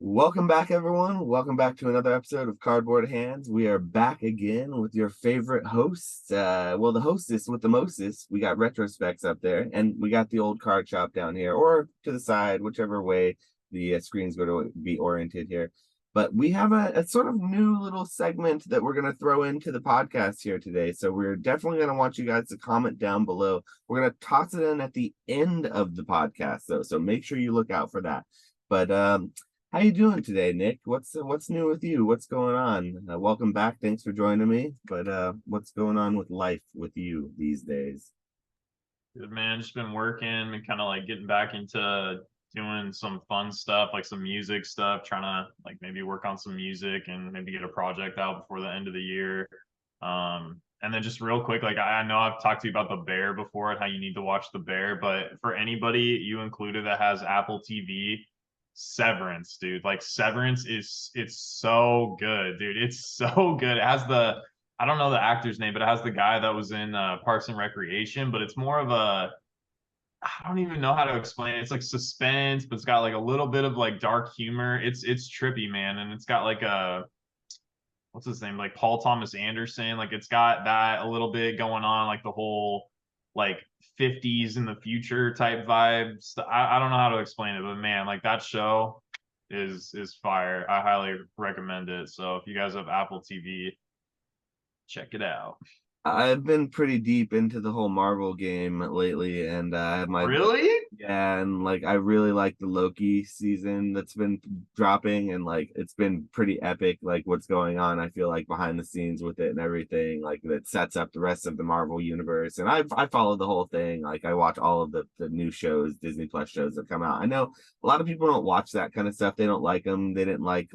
Welcome back, everyone. Welcome back to another episode of Cardboard Hands. We are back again with your favorite hosts. The hostess with the mostest. We got retrospects up there, and we got the old card shop down here, or to the side, whichever way the screen's going to be oriented here. But we have a sort of new little segment that we're going to throw into the podcast here today. So we're definitely going to want you guys to comment down below. We're going to toss it in at the end of the podcast, though. So make sure you look out for that. But how you doing today, Nick? What's new with you? What's going on? Welcome back. Thanks for joining me. But what's going on with life with you these days? Good man, just been working and kind of like getting back into doing some fun stuff, like some music stuff, trying to like maybe work on some music and maybe get a project out before the end of the year. And then just real quick, like I know I've talked to you about the Bear before and how you need to watch the Bear, but for anybody you included that has Apple TV, Severance, dude. Like Severance it's so good, dude. It's so good. It has the I don't know the actor's name, but it has the guy that was in Parks and Recreation, but it's more of a I don't even know how to explain it. It's like suspense, but it's got like a little bit of like dark humor. It's trippy, man, and it's got like a what's his name, like Paul Thomas Anderson. Like it's got that a little bit going on, like the whole like 50s in the future type vibes. I don't know how to explain it, but man, like that show is fire. I highly recommend it. So if you guys have Apple TV, check it out. I've been pretty deep into the whole Marvel game lately, and I have my Really? yeah, and like I really like the Loki season that's been dropping, and like it's been pretty epic. Like what's going on, I feel like behind the scenes with it and everything, like that sets up the rest of the Marvel universe. And I follow the whole thing. Like I watch all of the new shows, Disney Plus shows that come out. I know a lot of people don't watch that kind of stuff. They don't like them. They didn't like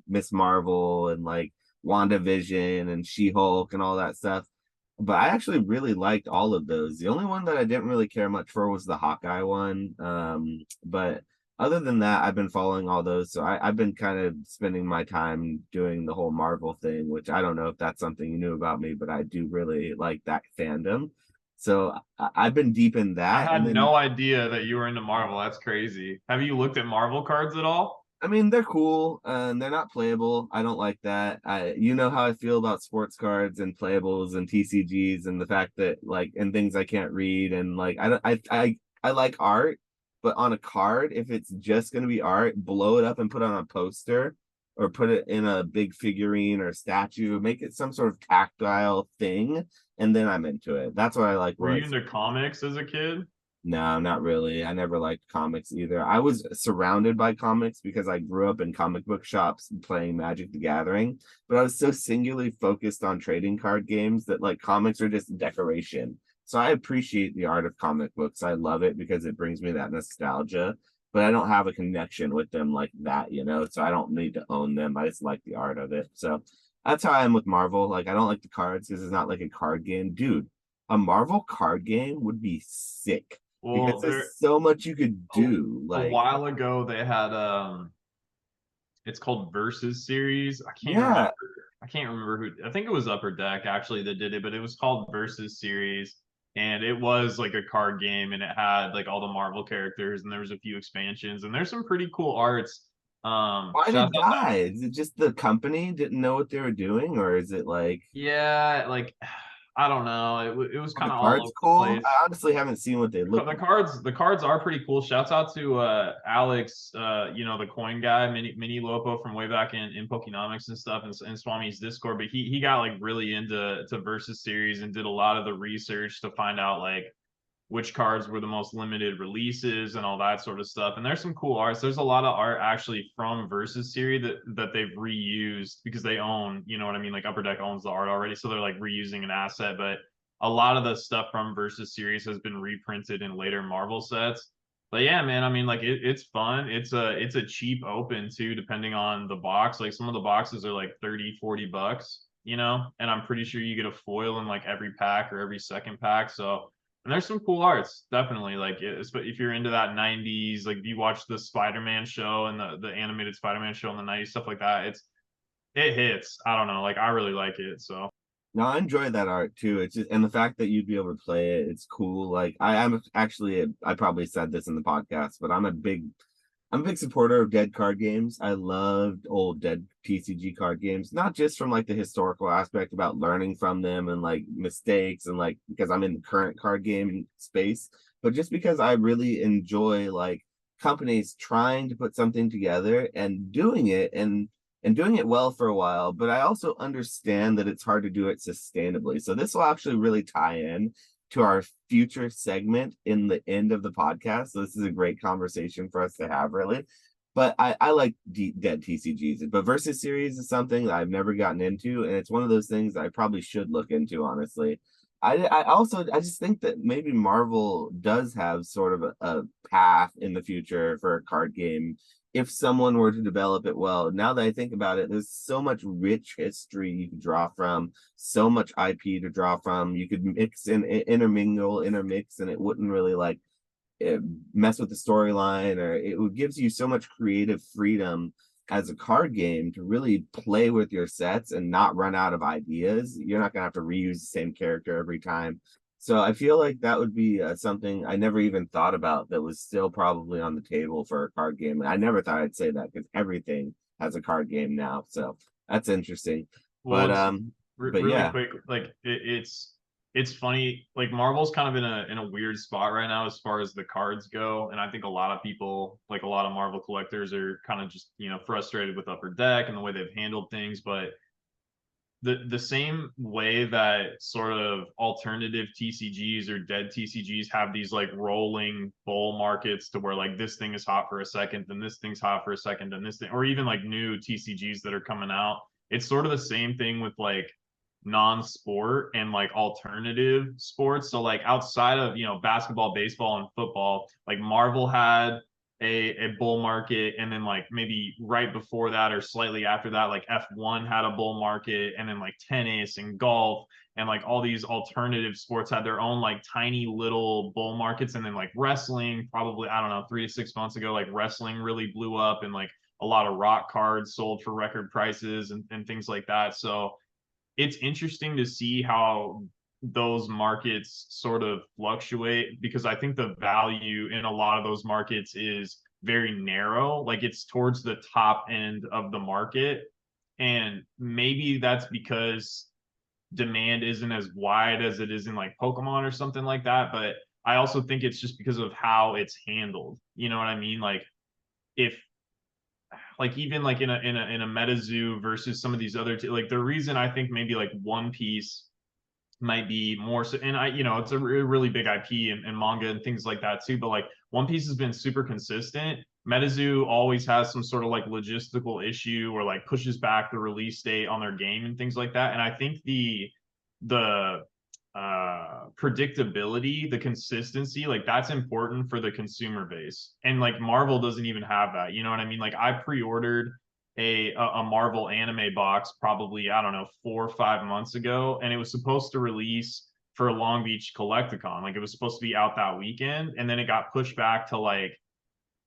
Miss Marvel and like WandaVision and She-Hulk and all that stuff. But I actually really liked all of those. The only one that I didn't really care much for was the Hawkeye one. But other than that, I've been following all those. So I've been kind of spending my time doing the whole Marvel thing, which I don't know if that's something you knew about me, but I do really like that fandom. So I've been deep in I that. And had then no idea that you were into Marvel. That's crazy. Have you looked at Marvel cards at all? I mean, they're cool and they're not playable. I don't like that. You know how I feel about sports cards and playables and TCGs and the fact that like and things I can't read and like I don't I like art, but on a card, if it's just gonna be art, blow it up and put it on a poster or put it in a big figurine or statue, make it some sort of tactile thing, and then I'm into it. That's what I like. Were you into comics as a kid? No, not really. I never liked comics either. I was surrounded by comics because I grew up in comic book shops playing Magic the Gathering, but I was so singularly focused on trading card games that like comics are just decoration. So I appreciate the art of comic books. I love it because it brings me that nostalgia, but I don't have a connection with them like that, you know? So I don't need to own them. I just like the art of it. So that's how I am with Marvel. Like I don't like the cards because it's not like a card game. Dude, a Marvel card game would be sick because Well, there there's so much you could a, do. a Like, while ago they had it's called Versus series. yeah, I can't remember who. I think it was Upper Deck actually that did it, but it was called Versus series, and it was like a card game, and it had like all the Marvel characters, and there was a few expansions, and there's some pretty cool arts. why did Shout it die? Is it just the company didn't know what they were doing, or is it like Yeah, like I don't know. It was are the kind of all cards over the cool? place. I honestly haven't seen what they look like. The cards are pretty cool. Shouts out to Alex, you know, the coin guy, Mini Lopo from way back in Pokenomics and stuff, and Swami's Discord. But he got like really into Versus series and did a lot of the research to find out like which cards were the most limited releases and all that sort of stuff. And there's some cool arts. There's a lot of art actually from Versus series that they've reused because they own, you know what I mean? Like Upper Deck owns the art already, so they're like reusing an asset. But a lot of the stuff from Versus series has been reprinted in later Marvel sets. But yeah, man, I mean, like it's fun. It's a cheap open too, depending on the box. Like some of the boxes are like 30-40 bucks, you know, and I'm pretty sure you get a foil in like every pack or every second pack. So and there's some cool arts, definitely. Like, if you're into that '90s, like if you watch the Spider-Man show and the animated Spider-Man show in the '90s, stuff like that, it hits. I don't know, like I really like it. So No, I enjoy that art too. It's just and the fact that you'd be able to play it, it's cool. Like I'm actually I probably said this in the podcast, but I'm a big I'm a big supporter of dead card games. I loved old dead TCG card games, not just from like the historical aspect about learning from them and like mistakes and like because I'm in the current card game space, but just because I really enjoy like companies trying to put something together and doing it well for a while, but I also understand that it's hard to do it sustainably. So this will actually really tie in to our future segment in the end of the podcast. So this is a great conversation for us to have, really. But I like dead TCGs, but versus series is something that I've never gotten into, and it's one of those things I probably should look into, honestly. I just think that maybe Marvel does have sort of a path in the future for a card game if someone were to develop it well. Now that I think about it, there's so much rich history you could draw from, so much IP to draw from. You could mix and intermingle, intermix, and it wouldn't really like mess with the storyline, or it gives you so much creative freedom as a card game to really play with your sets and not run out of ideas. You're not going to have to reuse the same character every time. So I feel like that would be something I never even thought about that was still probably on the table for a card game. And I never thought I'd say that because everything has a card game now. So that's interesting. Well, But it's but really yeah. quick. Like it's funny. Like Marvel's kind of in a weird spot right now as far as the cards go, and I think a lot of people, like a lot of Marvel collectors, are kind of just frustrated with Upper Deck and the way they've handled things. But the same way that sort of alternative TCGs or dead TCGs have these like rolling bull markets to where like this thing is hot for a second, then this thing's hot for a second, then this thing, or even like new TCGs that are coming out. It's sort of the same thing with like non-sport and like alternative sports. So like outside of basketball, baseball, and football, like Marvel had a bull market, and then like maybe right before that or slightly after that, like F1 had a bull market, and then like tennis and golf and like all these alternative sports had their own like tiny little bull markets. And then like wrestling, probably, I don't know, 3 to 6 months ago, like wrestling really blew up, and like a lot of rock cards sold for record prices and things like that. So it's interesting to see how those markets sort of fluctuate, because I think the value in a lot of those markets is very narrow. Like it's towards the top end of the market. And maybe that's because demand isn't as wide as it is in like Pokemon or something like that. But I also think it's just because of how it's handled. You know what I mean? Like if like even like in a meta zoo versus some of these other like the reason I think maybe like One Piece might be more so, and it's a really big IP and manga and things like that too, but like One Piece has been super consistent. MetaZoo always has some sort of like logistical issue or like pushes back the release date on their game and things like that. And I think the predictability, the consistency, like that's important for the consumer base. And like Marvel doesn't even have that. You know what I mean? Like I pre-ordered a Marvel anime box probably, I don't know, 4 or 5 months ago, and it was supposed to release for Long Beach Collecticon. Like it was supposed to be out that weekend, and then it got pushed back to like,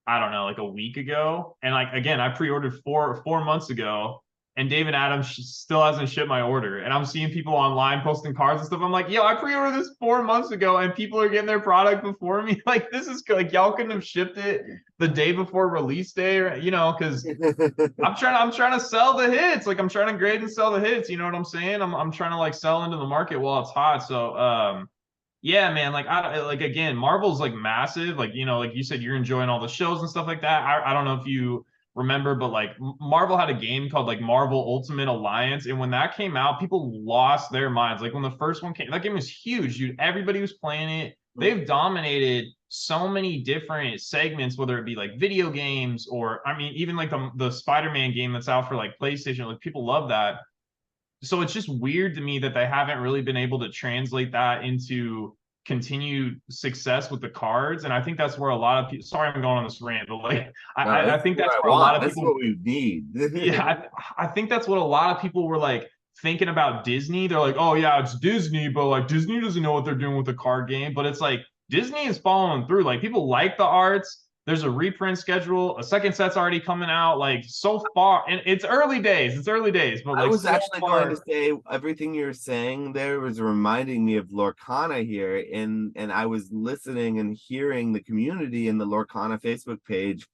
I don't know, like a week ago. And like again, I pre-ordered 4 months ago, and David Adams still hasn't shipped my order. And I'm seeing people online posting cards and stuff. I'm like, yo, I pre-ordered this 4 months ago, and people are getting their product before me. Like this is like y'all couldn't have shipped it the day before release day, or because I'm trying to sell the hits. Like I'm trying to grade and sell the hits. You know what I'm saying? I'm trying to like sell into the market while it's hot. So yeah, man. Like I like again, Marvel's like massive. Like like you said, you're enjoying all the shows and stuff like that. I don't know if you remember, but like Marvel had a game called like Marvel Ultimate Alliance, and when that came out, people lost their minds. Like when the first one came, that game was huge, dude. Everybody was playing it. They've dominated so many different segments, whether it be like video games or I mean, even like the Spider-Man game that's out for like PlayStation. Like people love that. So it's just weird to me that they haven't really been able to translate that into continued success with the cards. And I think that's where a lot of people, sorry, I'm going on this rant, but like No, I this is think what that's I where a lot want. of This is people, what we need. yeah, I think that's what a lot of people were like thinking about Disney. They're like, oh yeah, it's Disney, but like Disney doesn't know what they're doing with the card game. But it's like Disney is following through. Like people like the arts. There's a reprint schedule. A second set's already coming out. Like so far, and it's early days. It's early days, but I like was so actually going to far, say everything you're saying there was reminding me of Lorcana here, and I was listening and hearing the community in the Lorcana Facebook page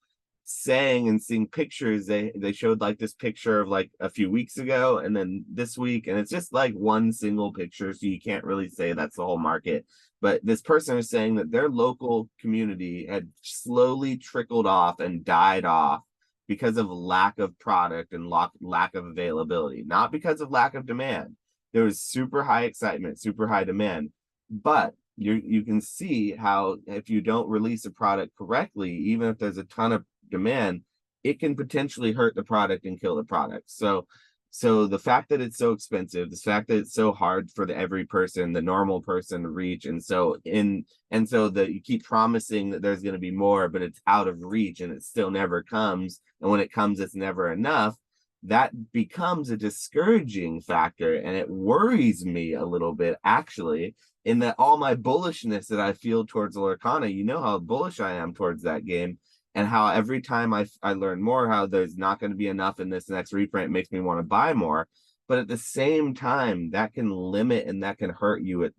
saying and seeing pictures. They showed like this picture of like a few weeks ago and then this week, and it's just like one single picture, so you can't really say that's the whole market. But this person is saying that their local community had slowly trickled off and died off because of lack of product and lack of availability, not because of lack of demand. There was super high excitement, super high demand, but you can see how if you don't release a product correctly, even if there's a ton of demand, it can potentially hurt the product and kill the product. So the fact that it's so expensive, the fact that it's so hard for every person, the normal person to reach, and so that you keep promising that there's going to be more, but it's out of reach and it still never comes. And when it comes, it's never enough. That becomes a discouraging factor, and it worries me a little bit, actually, in that all my bullishness that I feel towards Lorcana, you know how bullish I am towards that game, and how every time I learn more, how there's not going to be enough in this next reprint, makes me want to buy more. But at the same time, that can limit and that can hurt you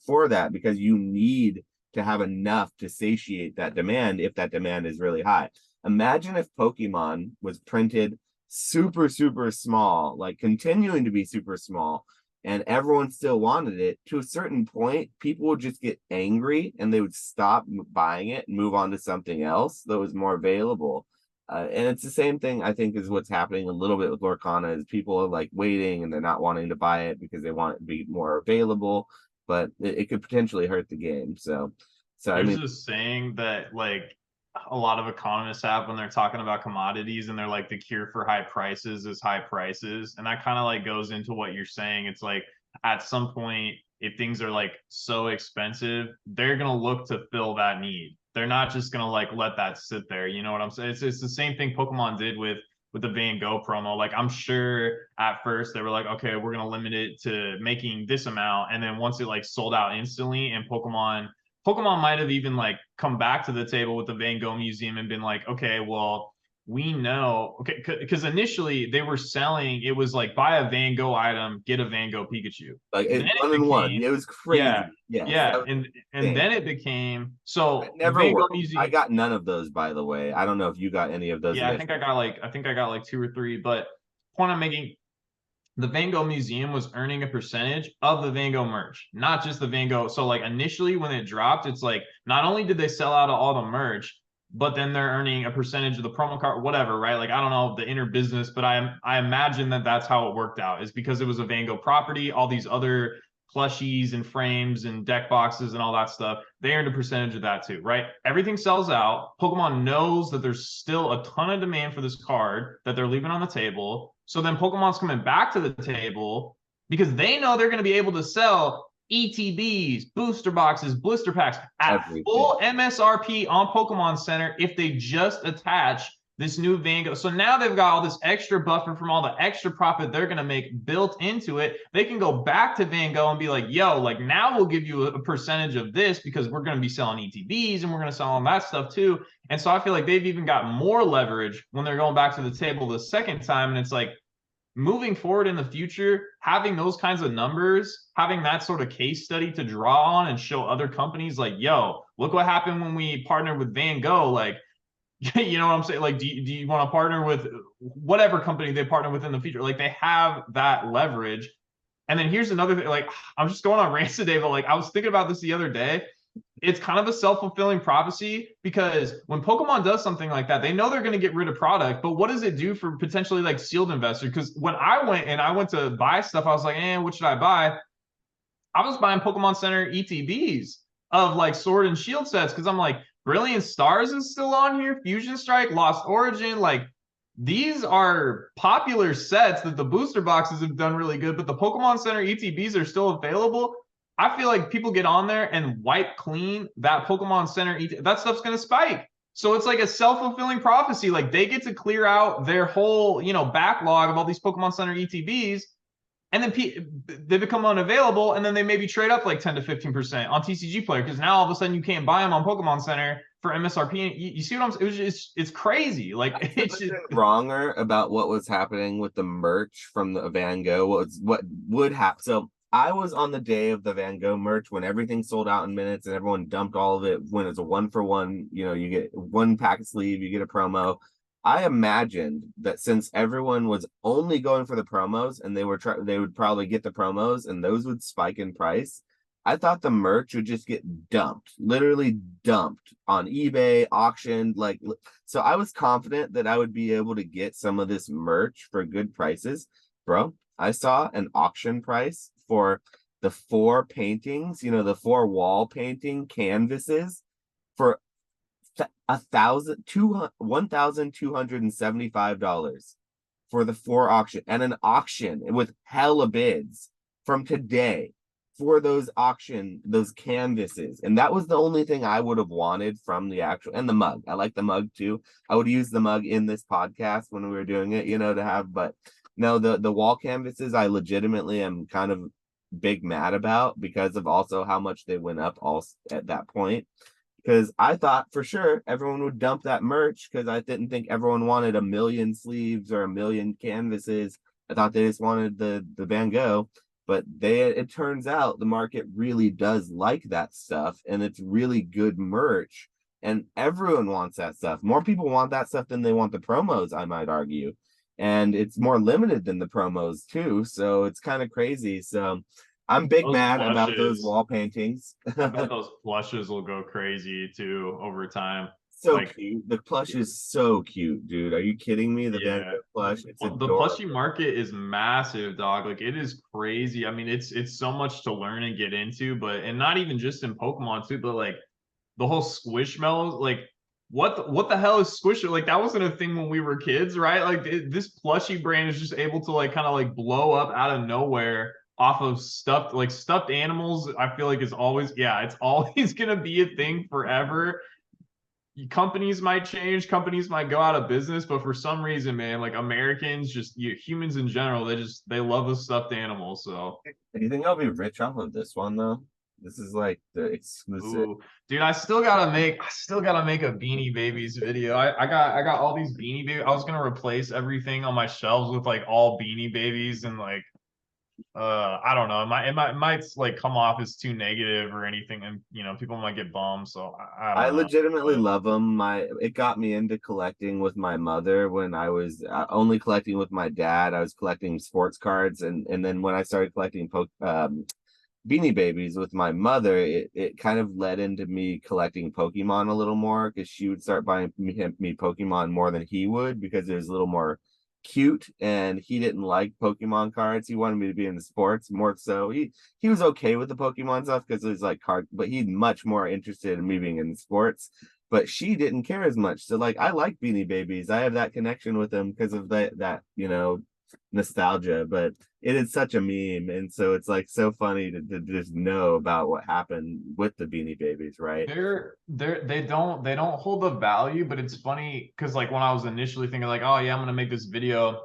for that, because you need to have enough to satiate that demand if that demand is really high. Imagine if Pokemon was printed super, super small, like continuing to be super small, and everyone still wanted it. To a certain point, people would just get angry and they would stop buying it and move on to something else that was more available. And it's the same thing, I think, is what's happening a little bit with Lorcana, is people are like waiting and they're not wanting to buy it because they want it to be more available, but it could potentially hurt the game. So I There's mean, this saying that like a lot of economists have when they're talking about commodities, and they're like, the cure for high prices is high prices. And that kind of like goes into what you're saying. It's like at some point, if things are like so expensive, they're going to look to fill that need. They're not just going to like let that sit there. You know what I'm saying? It's the same thing Pokemon did with the Van Gogh promo. Like, I'm sure at first they were like, okay, we're going to limit it to making this amount. And then once it like sold out instantly, and Pokemon might have even like come back to the table with the Van Gogh Museum and been like, okay, well, we know, okay, because initially they were selling, it was like buy a Van Gogh item, get a Van Gogh Pikachu. like Then it one and one, became, it was yeah, crazy. Yes, that yeah, was and insane. then it became It so the never Van Gogh worked. I Museum. got none of those, by the way. I don't know if you got any of those Yeah, initially. I think I got like two or three, but point I'm making, the Van Gogh Museum was earning a percentage of the Van Gogh merch, not just the Van Gogh. So like initially when it dropped, it's like not only did they sell out of all the merch, but then they're earning a percentage of the promo card, whatever, right? Like I don't know the inner business, but I imagine that that's how it worked out, is because it was a Van Gogh property. All these other plushies and frames and deck boxes and all that stuff, they earned a percentage of that too, right? Everything sells out. Pokemon knows that there's still a ton of demand for this card that they're leaving on the table. So then Pokemon's coming back to the table because they know they're going to be able to sell ETBs, booster boxes, blister packs at Everything. full MSRP on Pokemon Center if they just attach this new Van Gogh. So now they've got all this extra buffer from all the extra profit they're going to make built into it. They can go back to Van Gogh and be like, yo, like now we'll give you a percentage of this because we're going to be selling ETBs and we're going to sell on that stuff too. And so I feel like they've even got more leverage when they're going back to the table the second time. And it's like, moving forward in the future, having those kinds of numbers, having that sort of case study to draw on and show other companies like, yo, look what happened when we partnered with Van Gogh. Like, you know what I'm saying? Like, do you want to partner with whatever company they partner with in the future? Like, they have that leverage. And then here's another thing. Like, I'm just going on rants today, but like, I was thinking about this the other day. It's kind of a self-fulfilling prophecy, because when Pokemon does something like that, they know they're going to get rid of product, but what does it do for potentially like sealed investors? Because when I went to buy stuff, I was like, what should I buy? I was buying Pokemon Center ETBs of like Sword and Shield sets, because I'm like, Brilliant Stars is still on here, Fusion Strike, Lost Origin, like these are popular sets that the booster boxes have done really good, but the Pokemon Center ETBs are still available. I feel like people get on there and wipe clean that Pokemon Center that stuff's going to spike. So it's like a self-fulfilling prophecy. Like they get to clear out their whole, backlog of all these Pokemon Center ETBs, and then they become unavailable, and then they maybe trade up like 10 to 15% on TCG Player, because now all of a sudden you can't buy them on Pokemon Center for MSRP. You see what I'm saying? It's crazy. Like it's just Wronger about what was happening with the merch from the Van Gogh. What would happen? So I was on the day of the Van Gogh merch when everything sold out in minutes and everyone dumped all of it. When it's a 1-for-1, you get one pack sleeve, you get a promo. I imagined that since everyone was only going for the promos and they would probably get the promos and those would spike in price. I thought the merch would just get dumped, literally dumped on eBay, auctioned, like so I was confident that I would be able to get some of this merch for good prices. Bro, I saw an auction price for the four paintings, the four wall painting canvases for $1,275 for the four auction and an auction with hella bids from today for those canvases. And that was the only thing I would have wanted from the actual, and the mug. I like the mug too. I would use the mug in this podcast when we were doing it, to have, but no, the wall canvases I legitimately am kind of big mad about because of also how much they went up all at that point, because I thought for sure everyone would dump that merch because I didn't think everyone wanted a million sleeves or a million canvases. I thought they just wanted the Van Gogh, but it turns out the market really does like that stuff and it's really good merch and everyone wants that stuff. More people want that stuff than they want the promos, I might argue. And it's more limited than the promos too, so it's kind of crazy. So I'm big Those mad about those plushes, wall paintings. I bet those plushes will go crazy too over time. So Like, cute. The plush is so cute, dude. Are you kidding me? The Van yeah. Gogh plush, it's Well, the plushie adorable. market is massive, dog. Like it is crazy. I mean, it's so much to learn and get into, but and not even just in Pokemon too, but like the whole Squishmallows, like what the hell is Squish? Like that wasn't a thing when we were kids, right? Like this plushie brand is just able to like kind of like blow up out of nowhere off of stuffed animals. I feel like it's always, yeah, it's always gonna be a thing forever. Companies might change, companies might go out of business, but for some reason, man, like Americans, just humans in general, they love a stuffed animal. So, Do you think I'll be rich off of this one though? This is like the exclusive. ooh, dude, I still gotta make a Beanie Babies video. I got all these Beanie Babies. I was gonna replace everything on my shelves with like all Beanie Babies and like I don't know. It might like come off as too negative or anything, and people might get bummed. So I I don't know. legitimately But love them. It got me into collecting with my mother when I was only collecting with my dad. I was collecting sports cards, and then when I started collecting Beanie Babies with my mother, it kind of led into me collecting Pokemon a little more because she would start buying me Pokemon more than he would because it was a little more cute and he didn't like Pokemon cards. He wanted me to be in the sports more so. He was okay with the Pokemon stuff because it was like card, but he's much more interested in me being in the sports. But she didn't care as much. So like I like Beanie Babies. I have that connection with them because of that nostalgia. But it is such a meme, and so it's like so funny to just know about what happened with the Beanie Babies, right? they don't hold the value, but it's funny because like when I was initially thinking like, oh yeah, I'm gonna make this video.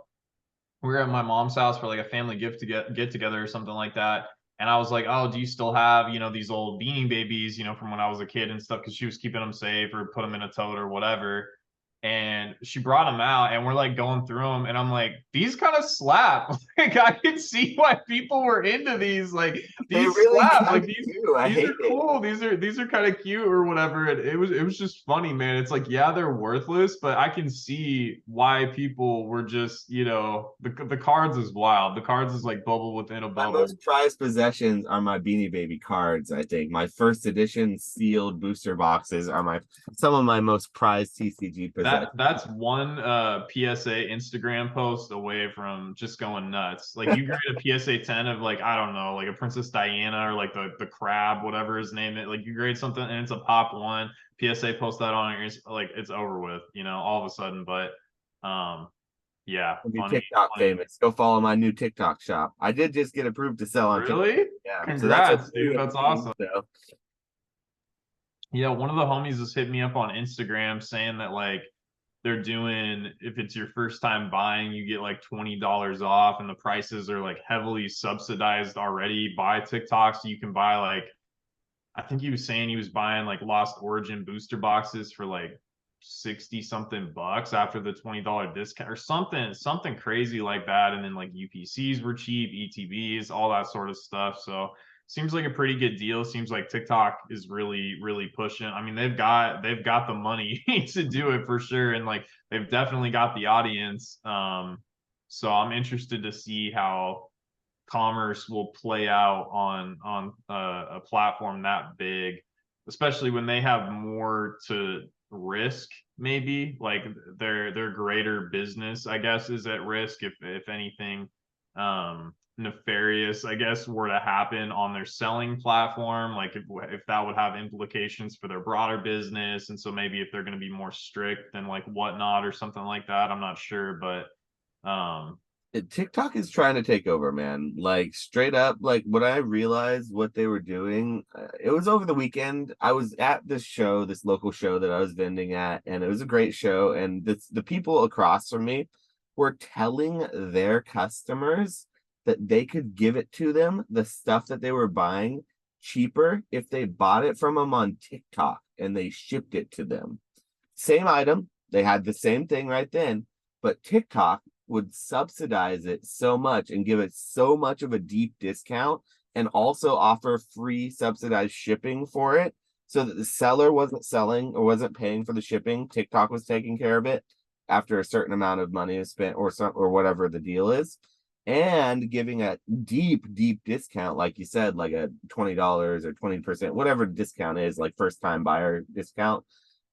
We were at my mom's house for like a family get together or something like that. And I was like, oh, do you still have, these old Beanie Babies, from when I was a kid and stuff? Because she was keeping them safe or put them in a tote or whatever. And she brought them out and we're like going through them. And I'm like, these kind of slap. Like I could see why people were into these. Like They these really slap. kind Like of these do. I these are hate it. cool. These are kind of cute or whatever. And it was just funny, man. It's like, yeah, they're worthless, but I can see why people were just, the cards is wild. The cards is like bubble within a My bubble. most prized possessions are my Beanie Baby cards, I think. My first edition sealed booster boxes are my some of my most prized TCG possessions. That's one PSA Instagram post away from just going nuts. Like you grade a PSA 10 of like, I don't know, like a Princess Diana or like the crab, whatever his name is. Like you grade something and it's a pop one. PSA post that on it, like it's over with, all of a sudden. But um yeah, I'll be funny, TikTok funny. famous. Go follow my new TikTok shop. I did just get approved to sell on TikTok. Really? Yeah, so that's a Congrats, dude. brilliant That's thing. awesome. So Yeah, one of the homies just hit me up on Instagram saying that like they're doing, if it's your first time buying, you get like $20 off and the prices are like heavily subsidized already by TikTok. So you can buy like, I think he was saying he was buying like Lost Origin booster boxes for like 60 something bucks after the $20 discount or something crazy like that. And then like UPCs were cheap, ETBs, all that sort of stuff. So seems like a pretty good deal. Seems like TikTok is really pushing. I mean, they've got the money to do it for sure, and like they've definitely got the audience. So I'm interested to see how commerce will play out on a platform that big, especially when they have more to risk. Maybe like their greater business, I guess, is at risk if anything nefarious, I guess, were to happen on their selling platform. Like if that would have implications for their broader business, and so maybe if they're going to be more strict than like Whatnot or something like that, I'm not sure, but TikTok is trying to take over, man. Like straight up, like when I realized what they were doing, it was over the weekend. I was at this show, this local show that I was vending at, and it was a great show. And the people across from me were telling their customers that they could give it to them, the stuff that they were buying, cheaper if they bought it from them on TikTok and they shipped it to them. Same item, they had the same thing right then, but TikTok would subsidize it so much and give it so much of a deep discount and also offer free subsidized shipping for it so that the seller wasn't selling or wasn't paying for the shipping. TikTok was taking care of it after a certain amount of money is spent or whatever the deal is, and giving a deep discount, like you said, like a $20 or 20%, whatever discount is, like first time buyer discount,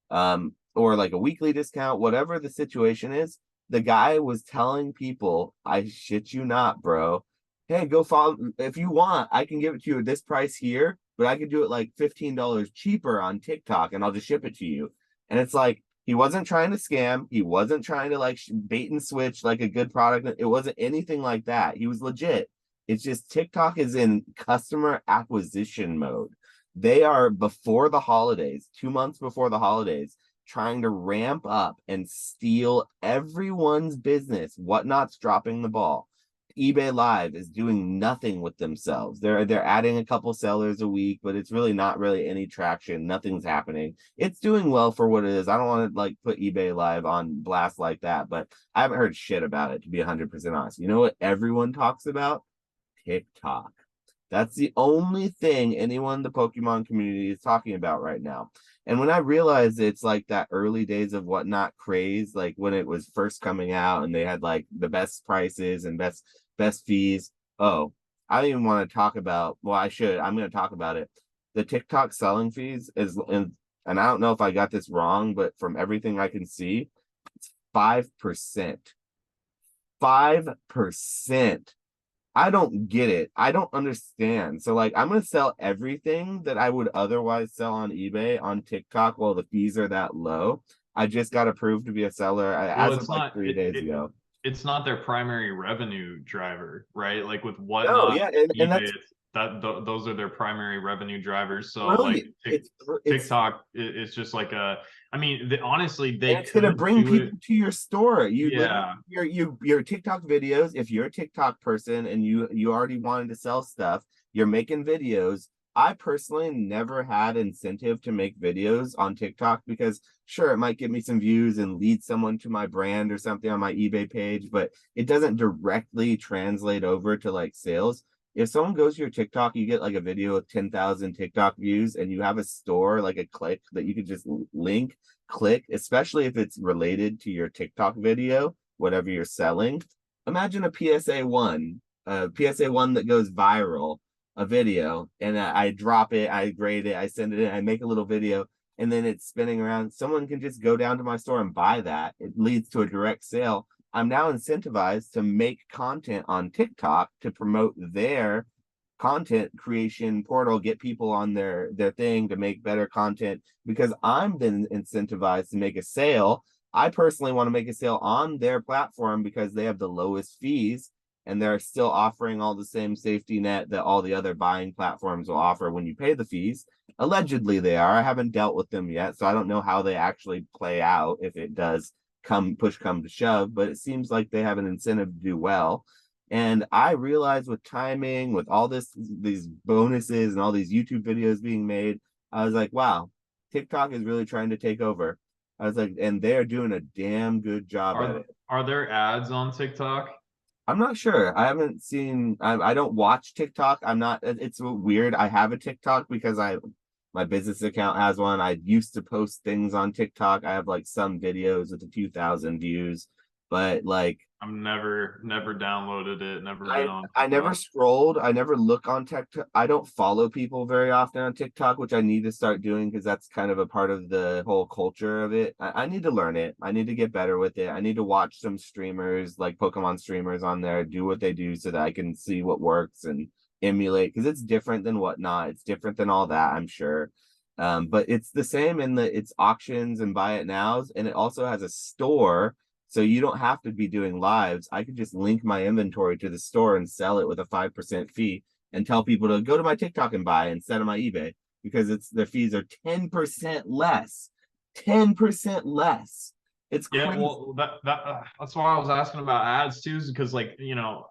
or like a weekly discount, whatever the situation is. The guy was telling people, I shit you not, bro. Hey, go follow. If you want, I can give it to you at this price here, but I could do it like $15 cheaper on TikTok and I'll just ship it to you. And it's like, he wasn't trying to scam. He wasn't trying to like bait and switch like a good product. It wasn't anything like that. He was legit. It's just TikTok is in customer acquisition mode. They are before the holidays, 2 months before the holidays, trying to ramp up and steal everyone's business. Whatnot's dropping the ball. eBay Live is doing nothing with themselves. They're adding a couple sellers a week, but it's really not really any traction. Nothing's happening. It's doing well for what it is. I don't want to like put eBay Live on blast like that, but I haven't heard shit about it, to be 100% honest. You know what everyone talks about? TikTok. That's the only thing anyone in the Pokemon community is talking about right now. And when I realized it's like that early days of Whatnot craze, like when it was first coming out and they had like the best prices and best fees. Oh, I don't even want to talk about, well, I should. I'm going to talk about it. The TikTok selling fees is, and I don't know if I got this wrong, but from everything I can see, it's 5%. 5%. I don't get it. I don't understand. So like I'm gonna sell everything that I would otherwise sell on eBay on TikTok while the fees are that low. I just got approved to be a seller well, as of it's like not 3 days it ago. it's not their primary revenue driver, right? Like with No, Whatnot, yeah, and eBay, that's those are their primary revenue drivers. So like brilliant. It's TikTok is just like a, I mean, honestly, and they it's gonna could bring do it. people to your store. You literally Yeah. your TikTok videos. If you're a TikTok person and you already wanted to sell stuff, you're making videos. I personally never had incentive to make videos on TikTok because sure, it might get me some views and lead someone to my brand or something on my eBay page, but it doesn't directly translate over to like sales. If someone goes to your TikTok, you get like a video with 10,000 TikTok views and you have a store, like a click that you could just link, click, especially if it's related to your TikTok video, whatever you're selling. Imagine a PSA one that goes viral, a video, and I drop it, I grade it, I send it in, I make a little video, and then it's spinning around. Someone can just go down to my store and buy that. It leads to a direct sale. I'm now incentivized to make content on TikTok to promote their content creation portal, get people on their thing to make better content because I'm then incentivized to make a sale. I personally want to make a sale on their platform because they have the lowest fees and they're still offering all the same safety net that all the other buying platforms will offer when you pay the fees. Allegedly they are. I haven't dealt with them yet, so I don't know how they actually play out if it does come to shove, but it seems like they have an incentive to do well. And I realized with timing, with all these bonuses and all these YouTube videos being made, I was like, wow, TikTok is really trying to take over. I was like, and they're doing a damn good job at Are it. are there ads on TikTok? I'm not sure. I haven't seen. I don't watch TikTok. I'm not. It's weird. I have a TikTok because my business account has one. I used to post things on TikTok. I have like some videos with a few thousand views, but like I've never downloaded it, never been I on I never TikTok. scrolled. I never look on TikTok. I don't follow people very often on TikTok, which I need to start doing because that's kind of a part of the whole culture of it. I need to learn it. I need to get better with it. I need to watch some streamers like Pokemon streamers on there, do what they do so that I can see what works and emulate because it's different than whatnot. It's different than all that, I'm sure. But it's the same in the it's auctions and buy it nows, and it also has a store so you don't have to be doing lives. I could just link my inventory to the store and sell it with a 5% fee and tell people to go to my TikTok and buy instead of my eBay because it's their fees are 10% less. 10% less. It's Yeah, crazy. well, that's why I was asking about ads too, is because like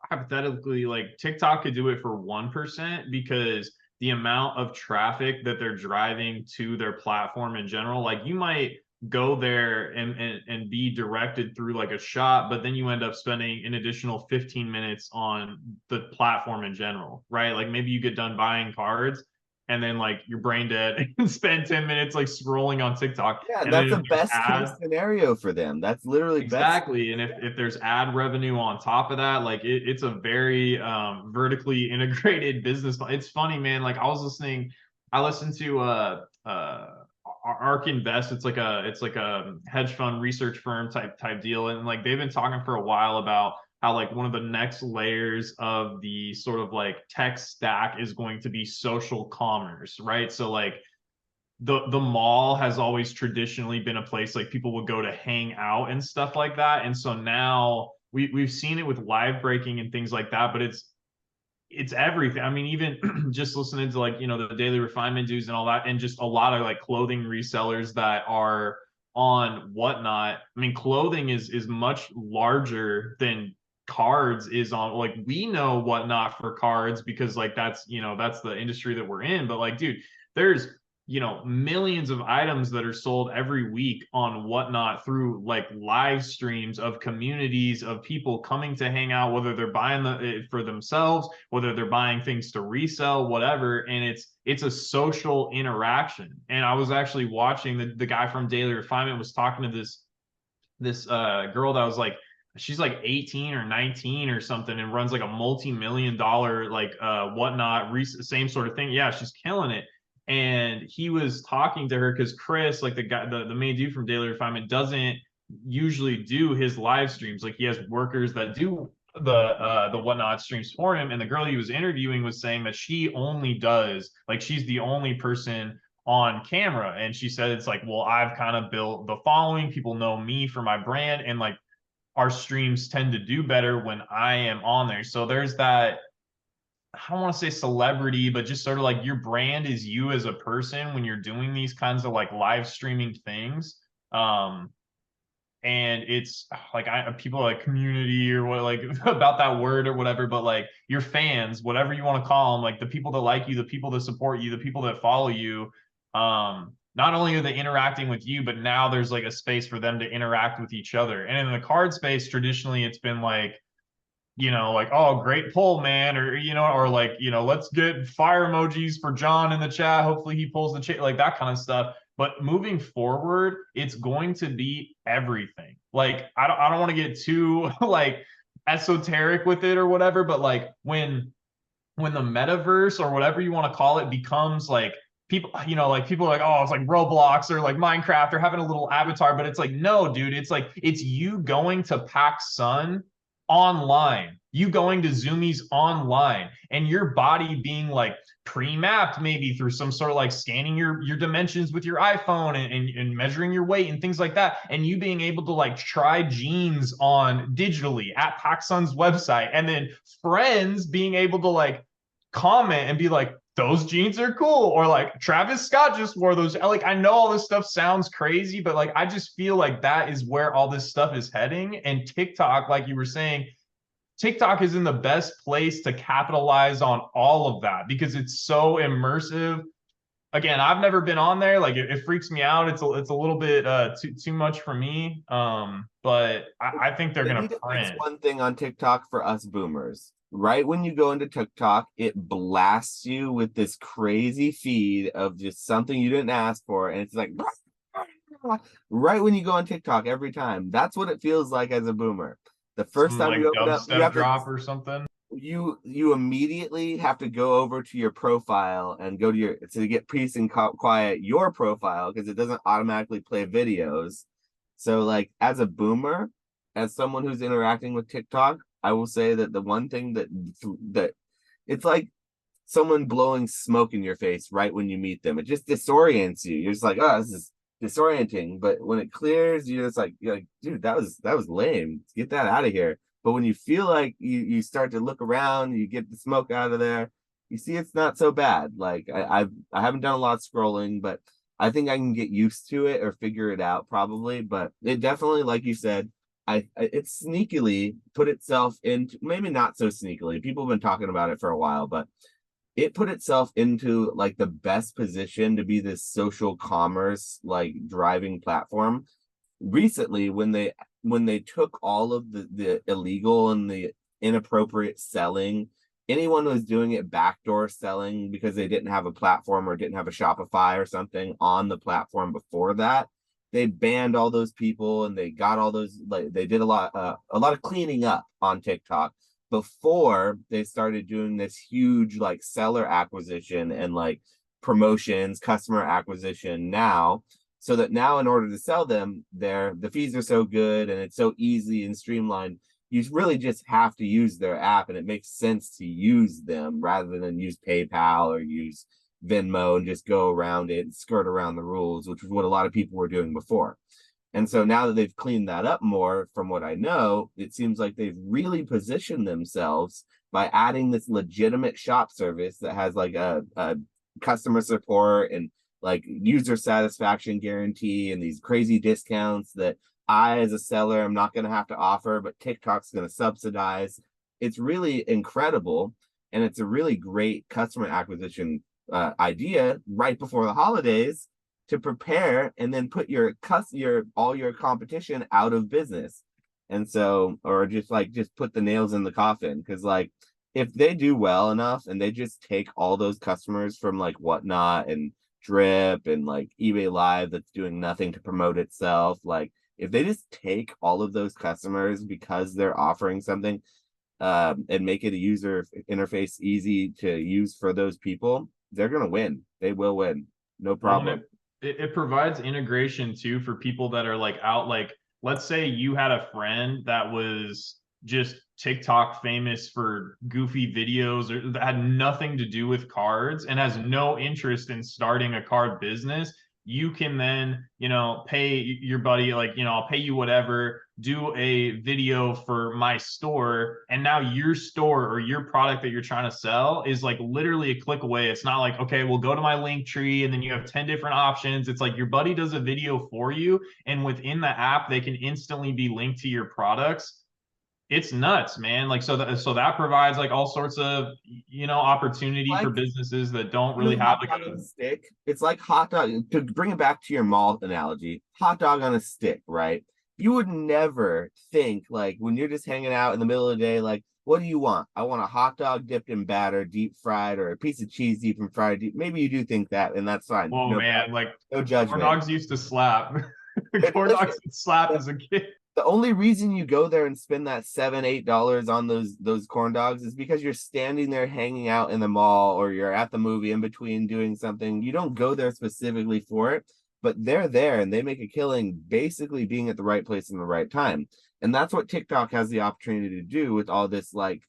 hypothetically, like TikTok could do it for 1% because the amount of traffic that they're driving to their platform in general, like you might go there and be directed through like a shop, but then you end up spending an additional 15 minutes on the platform in general, right? Like maybe you get done buying cards and then like you're brain dead and spend 10 minutes like scrolling on TikTok. Yeah, And then that's if a there's best case ad scenario for them. That's literally best. Exactly. And if there's ad revenue on top of that, like it's a very vertically integrated business. It's funny, man. Like I listened to Ark Invest. It's like a hedge fund research firm type deal. And like they've been talking for a while about how like one of the next layers of the sort of like tech stack is going to be social commerce, right? So like the mall has always traditionally been a place like people would go to hang out and stuff like that. And so now we've seen it with live breaking and things like that, but it's everything. I mean, even just listening to like, the daily refinement dudes and all that, and just a lot of like clothing resellers that are on Whatnot. I mean, clothing is much larger than cards is on. Like we know Whatnot for cards because like that's the industry that we're in. But like, dude, there's millions of items that are sold every week on Whatnot through like live streams of communities of people coming to hang out, whether they're buying it for themselves, whether they're buying things to resell, whatever. And it's a social interaction. And I was actually watching the guy from Daily Refinement was talking to this girl that was like she's like 18 or 19 or something and runs like a multi-million-dollar like Whatnot same sort of thing. Yeah, she's killing it. And he was talking to her because Chris, like the guy, the main dude from Daily Refinement, doesn't usually do his live streams. Like he has workers that do the Whatnot streams for him. And the girl he was interviewing was saying that she only does like she's the only person on camera. And she said it's like, well, I've kind of built the following. People know me for my brand, and like our streams tend to do better when I am on there. So there's that, I don't want to say celebrity, but just sort of like your brand is you as a person when you're doing these kinds of like live streaming things. Um, and it's like people are like community or what like about that word or whatever, but like your fans, whatever you want to call them, like the people that like you, the people that support you, the people that follow you, not only are they interacting with you, but now there's like a space for them to interact with each other. And in the card space, traditionally it's been like, like, oh, great pull, man, or or like, let's get fire emojis for John in the chat. Hopefully he pulls the chat, like that kind of stuff. But moving forward, it's going to be everything. Like, I don't want to get too like esoteric with it or whatever, but like when the metaverse or whatever you want to call it becomes like people, like people are like, oh, it's like Roblox or like Minecraft or having a little avatar, but it's like, no, dude, it's like it's you going to PAX Sun online, you going to Zoomies online, and your body being like pre-mapped maybe through some sort of like scanning your dimensions with your iPhone and measuring your weight and things like that, and you being able to like try jeans on digitally at PacSun's website, and then friends being able to like comment and be like, those jeans are cool, or like Travis Scott just wore those. Like, I know all this stuff sounds crazy, but like I just feel like that is where all this stuff is heading. And TikTok, like you were saying, TikTok is in the best place to capitalize on all of that because it's so immersive. again, I've never been on there. Like it freaks me out. It's a little bit too much for me. But I think they're They gonna need to fix print. one thing on TikTok for us boomers. Right when you go into TikTok, it blasts you with this crazy feed of just something you didn't ask for, and it's like right when you go on TikTok every time. That's what it feels like as a boomer. The first Some time you like open up, you dubstep have to drop or something. you immediately have to go over to your profile and go to your to get peace and quiet your profile because it doesn't automatically play videos. So like as a boomer, as someone who's interacting with TikTok, I will say that the one thing that it's like someone blowing smoke in your face right when you meet them. It just disorients you. You're just like, oh, this is disorienting. But when it clears, you're like, dude, that was lame. Get that out of here. But when you feel like you start to look around, you get the smoke out of there, you see it's not so bad. Like I haven't done a lot of scrolling, but I think I can get used to it or figure it out probably. But it definitely, like you said, it sneakily put itself into, maybe not so sneakily. People have been talking about it for a while, but it put itself into like the best position to be this social commerce like driving platform recently when they took all of the illegal and the inappropriate selling. Anyone was doing it backdoor selling because they didn't have a platform or didn't have a Shopify or something on the platform before that. They banned all those people and they got all those, like they did a lot of cleaning up on TikTok before they started doing this huge like seller acquisition and like promotions, customer acquisition now, so that now in order to sell them, the fees are so good and it's so easy and streamlined. You really just have to use their app, and it makes sense to use them rather than use PayPal or use Venmo and just go around it and skirt around the rules, which is what a lot of people were doing before. And so now that they've cleaned that up more, from what I know, it seems like they've really positioned themselves by adding this legitimate shop service that has like a customer support and like user satisfaction guarantee and these crazy discounts that I, as a seller, am not going to have to offer, but TikTok's going to subsidize. It's really incredible. And it's a really great customer acquisition idea right before the holidays to prepare and then put your all your competition out of business. And so, or just put the nails in the coffin, because like if they do well enough and they just take all those customers from like Whatnot and Drip and like eBay Live that's doing nothing to promote itself, like if they just take all of those customers because they're offering something, and make it a user interface easy to use for those people, they're gonna win. They will win, no Well, and problem. it provides integration too for people that are like out, like let's say you had a friend that was just TikTok famous for goofy videos or that had nothing to do with cards and has no interest in starting a card business. You can then, pay your buddy, like, I'll pay you whatever, do a video for my store. And now your store or your product that you're trying to sell is like literally a click away. It's not like, okay, we'll go to my link tree and then you have 10 different options. It's like your buddy does a video for you. And within the app, they can instantly be linked to your products. It's nuts, man. Like, so that provides like all sorts of, opportunity for Like, businesses that don't you know, really have hot like dog on a stick. It's like hot dog. To bring it back to your mall analogy, hot dog on a stick, right? You would never think like when you're just hanging out in the middle of the day, like, what do you want? I want a hot dog dipped in batter, deep fried, or a piece of cheese deep and fried. Maybe you do think that, and that's fine. whoa, man, like No corn judgment. dogs used to slap. Corn Listen, dogs would slap as a kid. the only reason you go there and spend that $7, $8 on those corn dogs is because you're standing there hanging out in the mall or you're at the movie in between doing something. You don't go there specifically for it, but they're there and they make a killing basically being at the right place in the right time. And that's what TikTok has the opportunity to do with all this like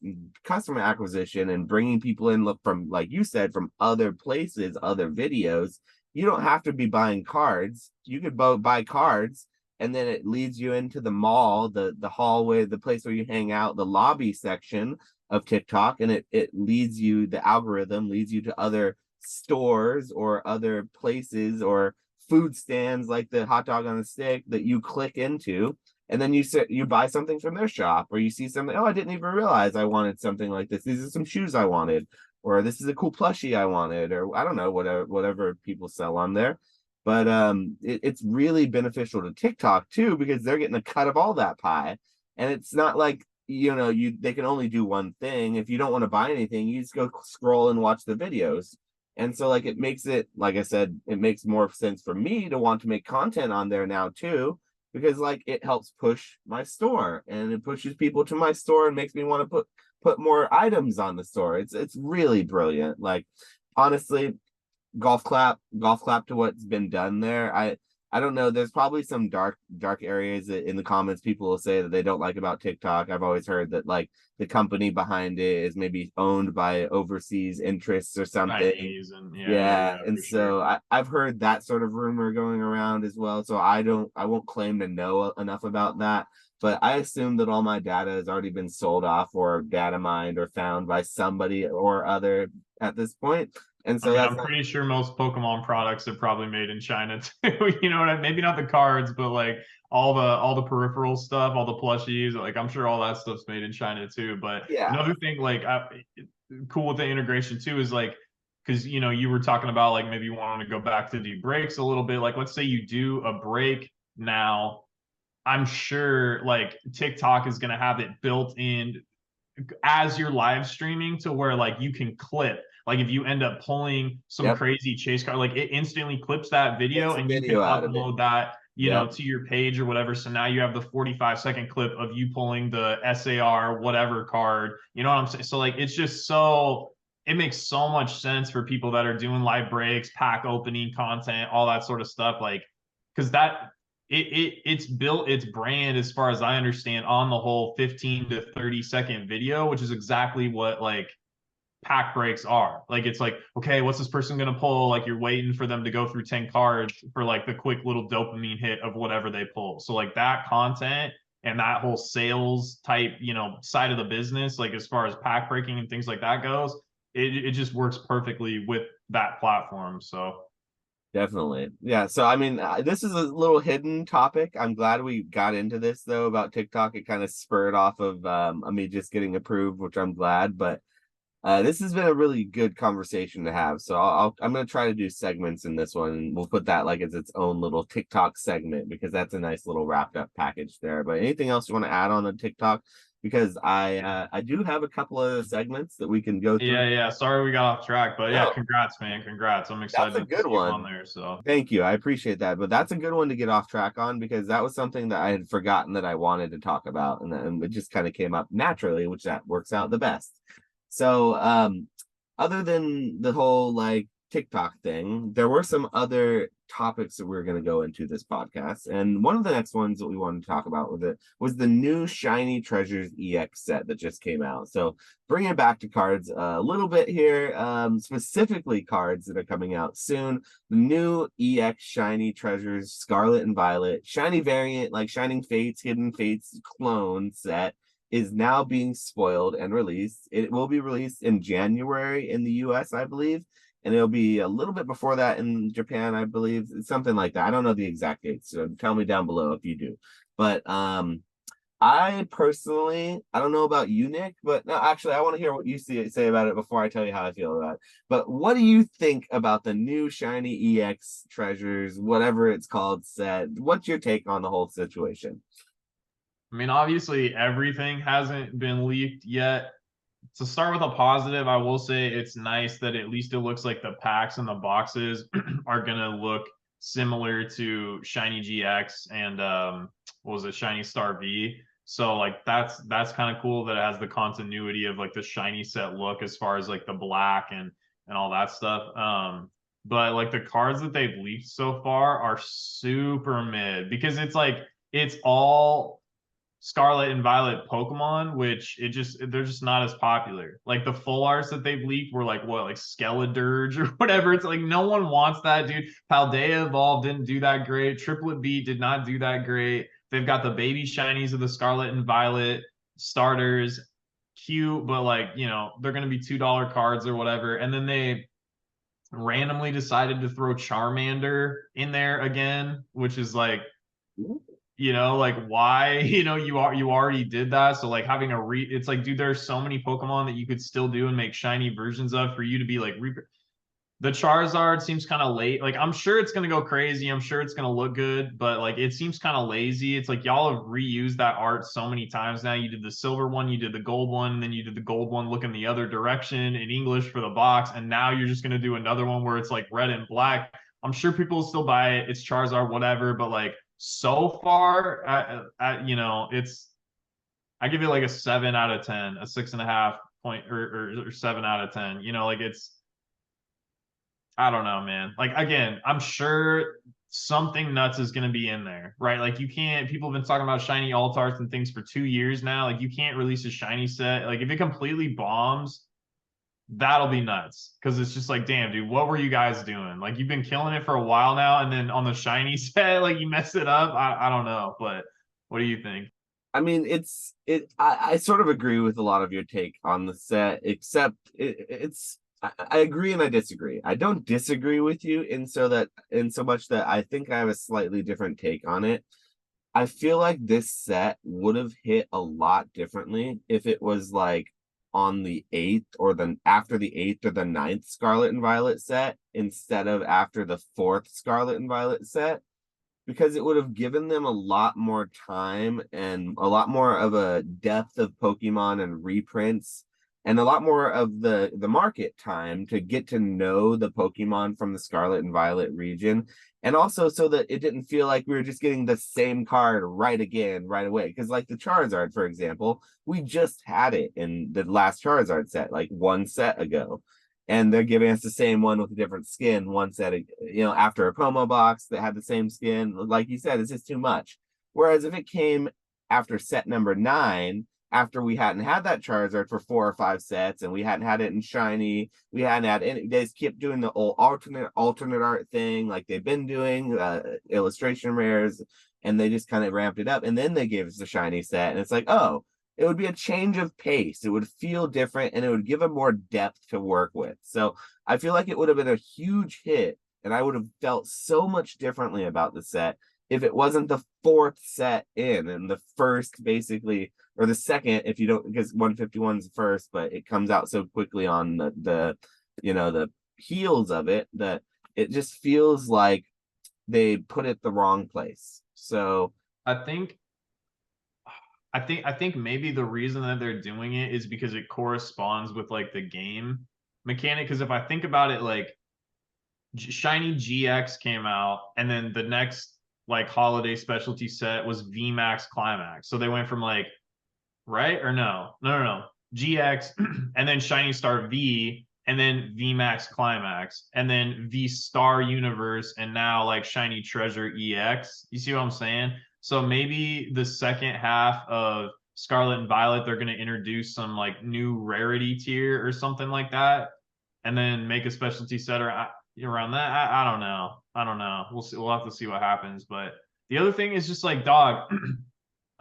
customer acquisition and bringing people in from, like you said, from other places, other videos. You don't have to be buying cards. You could buy cards, and then it leads you into the mall, the hallway, the place where you hang out, the lobby section of TikTok, and it leads you, the algorithm leads you to other stores or other places or food stands like the hot dog on a stick that you click into, and then you buy something from their shop, or you see something, oh, I didn't even realize I wanted something like this. These are some shoes I wanted. or this is a cool plushie I wanted, or I don't know, whatever people sell on there. But it's really beneficial to TikTok too, because they're getting a cut of all that pie. And it's not like, they can only do one thing. If you don't want to buy anything, you just go scroll and watch the videos. And so like it makes it, like I said, it makes more sense for me to want to make content on there now too, because like it helps push my store, and it pushes people to my store and makes me want to put more items on the store. It's really brilliant. Like honestly, golf clap to what's been done there. I don't know, there's probably some dark areas that in the comments people will say that they don't like about TikTok. I've always heard that like the company behind it is maybe owned by overseas interests or something. Chinese and Yeah, and for so sure. I've heard that sort of rumor going around as well. So I won't claim to know enough about that, but I assume that all my data has already been sold off or data mined or found by somebody or other at this point. And I so mean, that's I'm pretty sure most Pokemon products are probably made in China too. You know what I mean? Maybe not the cards, but like all the peripheral stuff, all the plushies. Like I'm sure all that stuff's made in China too. But yeah. another thing, like cool with the integration too, is like because you were talking about like maybe you wanted to go back to do breaks a little bit. Like let's say you do a break now. I'm sure like TikTok is gonna have it built in as you're live streaming to where like you can clip. Like if you end up pulling some Yep. crazy chase card, like it instantly clips that video Makes a and you can video out of it. upload that, Yep. to your page or whatever. So now you have the 45-second clip of you pulling the SAR whatever card. You know what I'm saying? So like it's just so it makes so much sense for people that are doing live breaks, pack opening content, all that sort of stuff. Like because it's built its brand as far as I understand on the whole 15 to 30-second video, which is exactly what like pack breaks are. Like it's like, okay, what's this person gonna pull? Like you're waiting for them to go through 10 cards for like the quick little dopamine hit of whatever they pull. So like that content and that whole sales type, side of the business, like as far as pack breaking and things like that goes, it just works perfectly with that platform. So Definitely. Yeah. So, I mean, this is a little hidden topic. I'm glad we got into this though about TikTok. It kind of spurred off of me just getting approved, which I'm glad. But this has been a really good conversation to have. So I'm gonna try to do segments in this one, and we'll put that like as its own little TikTok segment because that's a nice little wrapped up package there. But anything else you want to add on the TikTok? Because I do have a couple of segments that we can go through. yeah. Sorry we got off track, but yeah, No, congrats, man. Congrats. I'm that's a excited to good see you on one. there. So Thank you. I appreciate that. But that's a good one to get off track on because that was something that I had forgotten that I wanted to talk about. And then it just kind of came up naturally, which that works out the best. So, other than the whole like TikTok thing, there were some other topics that we are going to go into this podcast. And one of the next ones that we wanted to talk about was the new Shiny Treasures EX set that just came out. So, bringing it back to cards a little bit here, specifically cards that are coming out soon. The new EX Shiny Treasures Scarlet and Violet Shiny variant, like Shining Fates, Hidden Fates clone set is now being spoiled and released. It will be released in January in the US, I believe, and it'll be a little bit before that in Japan, I believe. It's something like that. I don't know the exact dates, so tell me down below if you do. But I personally, I don't know about you, Nick, but no, actually, I want to hear what you say about it before I tell you how I feel about it. But what do you think about the new Shiny EX Treasures, whatever it's called, set? What's your take on the whole situation? I mean, obviously everything hasn't been leaked yet. To start with a positive, I will say it's nice that at least it looks like the packs and the boxes are gonna look similar to Shiny GX and what was it, Shiny Star V. So like that's kind of cool that it has the continuity of like the shiny set look as far as like the black and all that stuff. But like the cards that they've leaked so far are super mid because it's like it's all Scarlet and Violet Pokemon, which they're just not as popular. Like the full arts that they've leaked were like what, like Skeledirge or whatever. It's like no one wants that, dude. Paldea Evolved didn't do that great. Triplet B did not do that great. They've got the baby shinies of the Scarlet and Violet starters, cute, but like they're gonna be $2 cards or whatever. And then they randomly decided to throw Charmander in there again, which is like Like why, you already did that. So like having it's like, dude, there's so many Pokemon that you could still do and make shiny versions of for you to be like the Charizard seems kind of late. Like, I'm sure it's gonna go crazy. I'm sure it's gonna look good, but like, it seems kind of lazy. It's like y'all have reused that art so many times now. You did the silver one, you did the gold one, then you did the gold one looking the other direction in English for the box, and now you're just gonna do another one where it's like red and black. I'm sure people will still buy it. It's Charizard, whatever. But like, so far, it's I give it like a 7 out of 10, a 6.5 point, or 7 out of 10. Like it's I don't know, man. Like again, I'm sure something nuts is going to be in there, right? Like you can't. People have been talking about shiny Altarts and things for 2 years now. Like you can't release a shiny set. Like if it completely bombs, that'll be nuts. Because it's just like, damn, dude, what were you guys doing? Like you've been killing it for a while now, and then on the shiny set, like you messed it up. I don't know, but what do you think? I mean, I sort of agree with a lot of your take on the set, except I agree and I disagree. I don't disagree with you in so much that I think I have a slightly different take on it. I feel like this set would have hit a lot differently if it was like on the eighth or the after the eighth or the ninth Scarlet and Violet set instead of after the fourth Scarlet and Violet set, because it would have given them a lot more time and a lot more of a depth of Pokemon and reprints and a lot more of the market time to get to know the Pokemon from the Scarlet and Violet region. And also so that it didn't feel like we were just getting the same card right again, right away. Because like the Charizard, for example, we just had it in the last Charizard set, like one set ago, and they're giving us the same one with a different skin one set, after a promo box that had the same skin. Like you said, it's just too much. Whereas if it came after set number 9, after we hadn't had that Charizard for 4 or 5 sets, and we hadn't had it in shiny, we hadn't had any, they just kept doing the old alternate art thing like they've been doing, illustration rares, and they just kind of ramped it up, and then they gave us the shiny set, and it's like, oh, it would be a change of pace. It would feel different and it would give them more depth to work with. So I feel like it would have been a huge hit and I would have felt so much differently about the set if it wasn't the fourth set in and the first basically, or the second, if you don't, because 151 is the first, but it comes out so quickly on the heels of it that it just feels like they put it the wrong place. So I think I think maybe the reason that they're doing it is because it corresponds with like the game mechanic. Because if I think about it, like Shiny GX came out, and then the next like holiday specialty set was VMAX Climax. So they went from like, right or no, GX, and then Shiny Star V, and then VMAX Climax, and then V Star Universe, and now like Shiny Treasure EX. You see what I'm saying? So maybe the second half of Scarlet and Violet, they're going to introduce some like new rarity tier or something like that, and then make a specialty set around that. I don't know. I don't know. We'll see. We'll have to see what happens. But the other thing is just like, dog,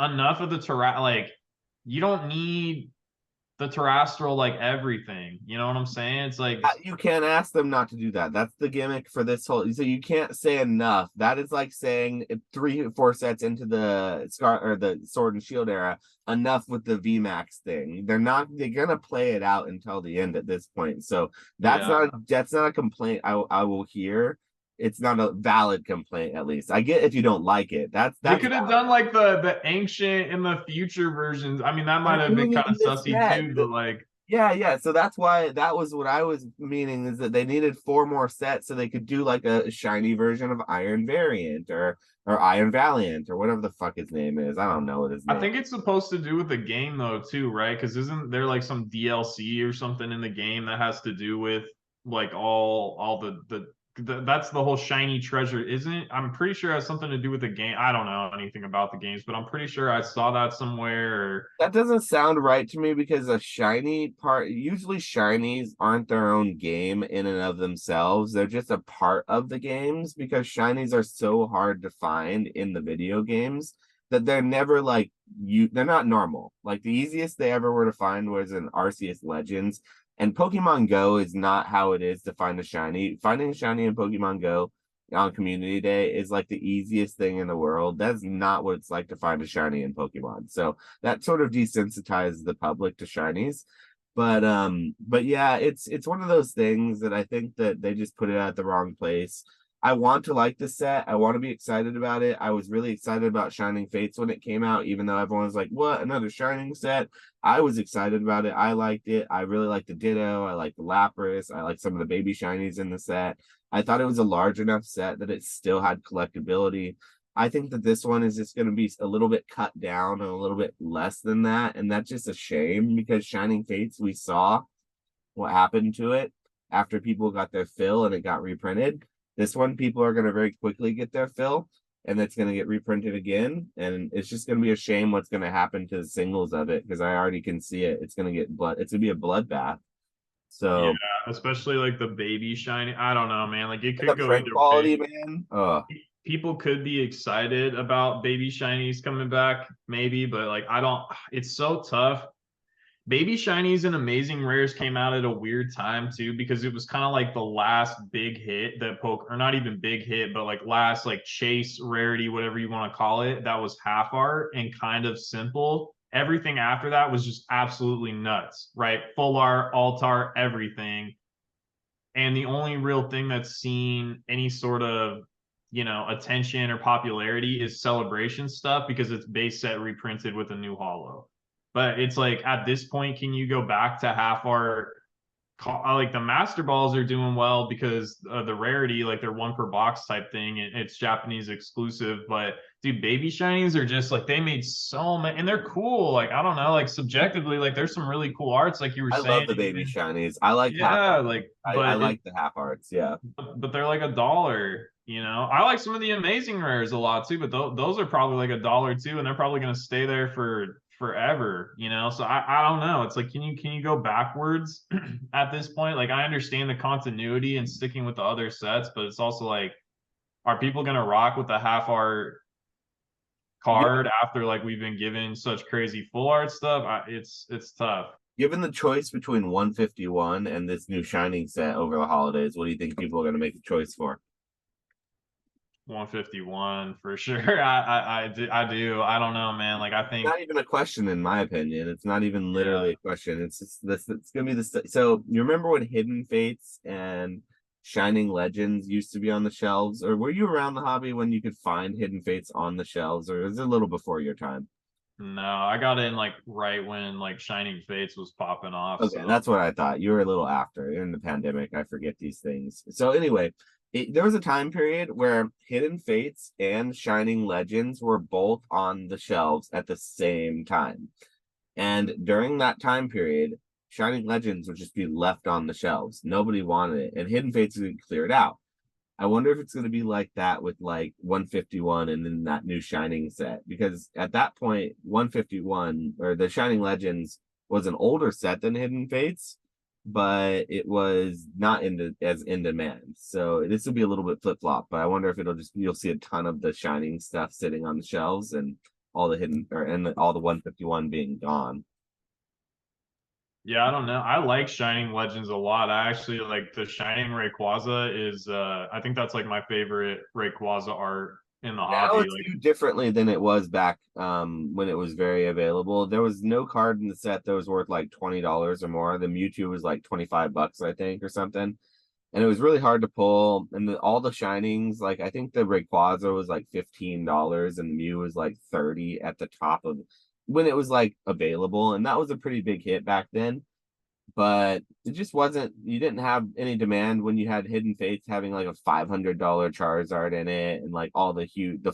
enough of the like you don't need the terrestrial like everything. You know what I'm saying? It's like, you can't ask them not to do that. That's the gimmick for this whole. So you can't say enough. That is like saying 3 or 4 sets into the Scar or the Sword and Shield era, enough with the VMAX thing. They're not. They're gonna play it out until the end at this point. So yeah. that's not a complaint I will hear. It's not a valid complaint, at least. I get if you don't like it. They That's could have valid. done like the ancient and the future versions. I mean, that They're might have been doing it kind in of this sussy set. too, but like, Yeah, yeah. So that's why that was what I was meaning, is that they needed 4 more sets so they could do like a shiny version of Iron Variant or Iron Valiant or whatever the fuck his name is. I don't know what his I name. think it's supposed to do with the game though too, right? Because isn't there like some DLC or something in the game that has to do with like all that's the whole shiny treasure, isn't it? I'm pretty sure it has something to do with the game. I don't know anything about the games, but I'm pretty sure I saw that somewhere. Or That doesn't sound right to me, because a shiny part, usually shinies aren't their own game in and of themselves. They're just a part of the games, because shinies are so hard to find in the video games that they're never like they're not normal. Like the easiest they ever were to find was in Arceus Legends. And Pokemon Go is not how it is to find a shiny. Finding a shiny in Pokemon Go on community day is like the easiest thing in the world. That's not what it's like to find a shiny in Pokemon. So that sort of desensitizes the public to shinies. But yeah, it's one of those things that I think that they just put it at the wrong place. I want to like the set. I want to be excited about it. I was really excited about Shining Fates when it came out, even though everyone was like, "What, another Shining set?" I was excited about it. I liked it. I really liked the Ditto. I liked the Lapras. I liked some of the baby shinies in the set. I thought it was a large enough set that it still had collectability. I think that this one is just going to be a little bit cut down and a little bit less than that. And that's just a shame because Shining Fates, we saw what happened to it after people got their fill and it got reprinted. This one, people are going to very quickly get their fill and it's going to get reprinted again. And it's just going to be a shame what's going to happen to the singles of it because I already can see it. It's going to get blood. It's going to be a bloodbath. Yeah, So, especially like the baby shiny. I don't know, man. Like it the could go print either quality, way. man. Oh, People could be excited about baby shinies coming back, maybe, but like I don't. It's so tough. Baby Shinies and Amazing Rares came out at a weird time too, because it was kind of like the last big hit that or not even big hit, but like last like chase rarity, whatever you want to call it, that was half art and kind of simple. Everything after that was just absolutely nuts, right? Full art, alt art, everything. And the only real thing that's seen any sort of, attention or popularity is celebration stuff because it's base set reprinted with a new holo. But it's like at this point, can you go back to half art? Like the master balls are doing well because of the rarity, like they're one per box type thing, and it's Japanese exclusive. But dude, baby shinies are just like they made so many, and they're cool. Like I don't know, like subjectively, like there's some really cool arts, like you were I love saying. the baby shinies. I like half Yeah, art. like I like the half arts. Yeah. but they're like $1. I like some of the amazing rares a lot too, but those are probably like $1 too, and they're probably gonna stay there for forever. So I don't know. It's like can you go backwards at this point? Like I understand the continuity and sticking with the other sets, but it's also like, are people gonna rock with the half art card after like we've been given such crazy full art stuff? It's tough. Given the choice between 151 and this new Shining set over the holidays, what do you think people are going to make a choice for? 151 for sure. I do. I don't know, man. Like I think, Not even a question, in my opinion. It's not even yeah. literally a question. It's just this. It's going to be this. So you remember when Hidden Fates and Shining Legends used to be on the shelves, or were you around the hobby when you could find Hidden Fates on the shelves, or is it a little before your time? No, I got in like right when like Shining Fates was popping off. Okay, So that's what I thought. You were a little after in the pandemic. I forget these things. So anyway, there was a time period where Hidden Fates and Shining Legends were both on the shelves at the same time. And during that time period, Shining Legends would just be left on the shelves. Nobody wanted it, and Hidden Fates would be cleared out. I wonder if it's going to be like that with like 151 and then that new Shining set because at that point 151 or the Shining Legends was an older set than Hidden Fates, but it was not as in demand. So this will be a little bit flip flop, but I wonder if you'll see a ton of the Shining stuff sitting on the shelves and all the hidden or and all the 151 being gone. yeah, I don't know. I like Shining Legends a lot. I actually like the Shining Rayquaza is I think that's like my favorite Rayquaza art in the Now hobby. it's Like viewed differently than it was back when it was very available. There was no card in the set that was worth like $20 or more. The Mewtwo was like 25 bucks, I think, or something. And it was really hard to pull. And all the shinings, like I think the Rayquaza was like $15 and the Mew was like 30 at the top of when it was like available. And that was a pretty big hit back then, but it just wasn't. You didn't have any demand when you had Hidden Fates having like a $500 Charizard in it and like all the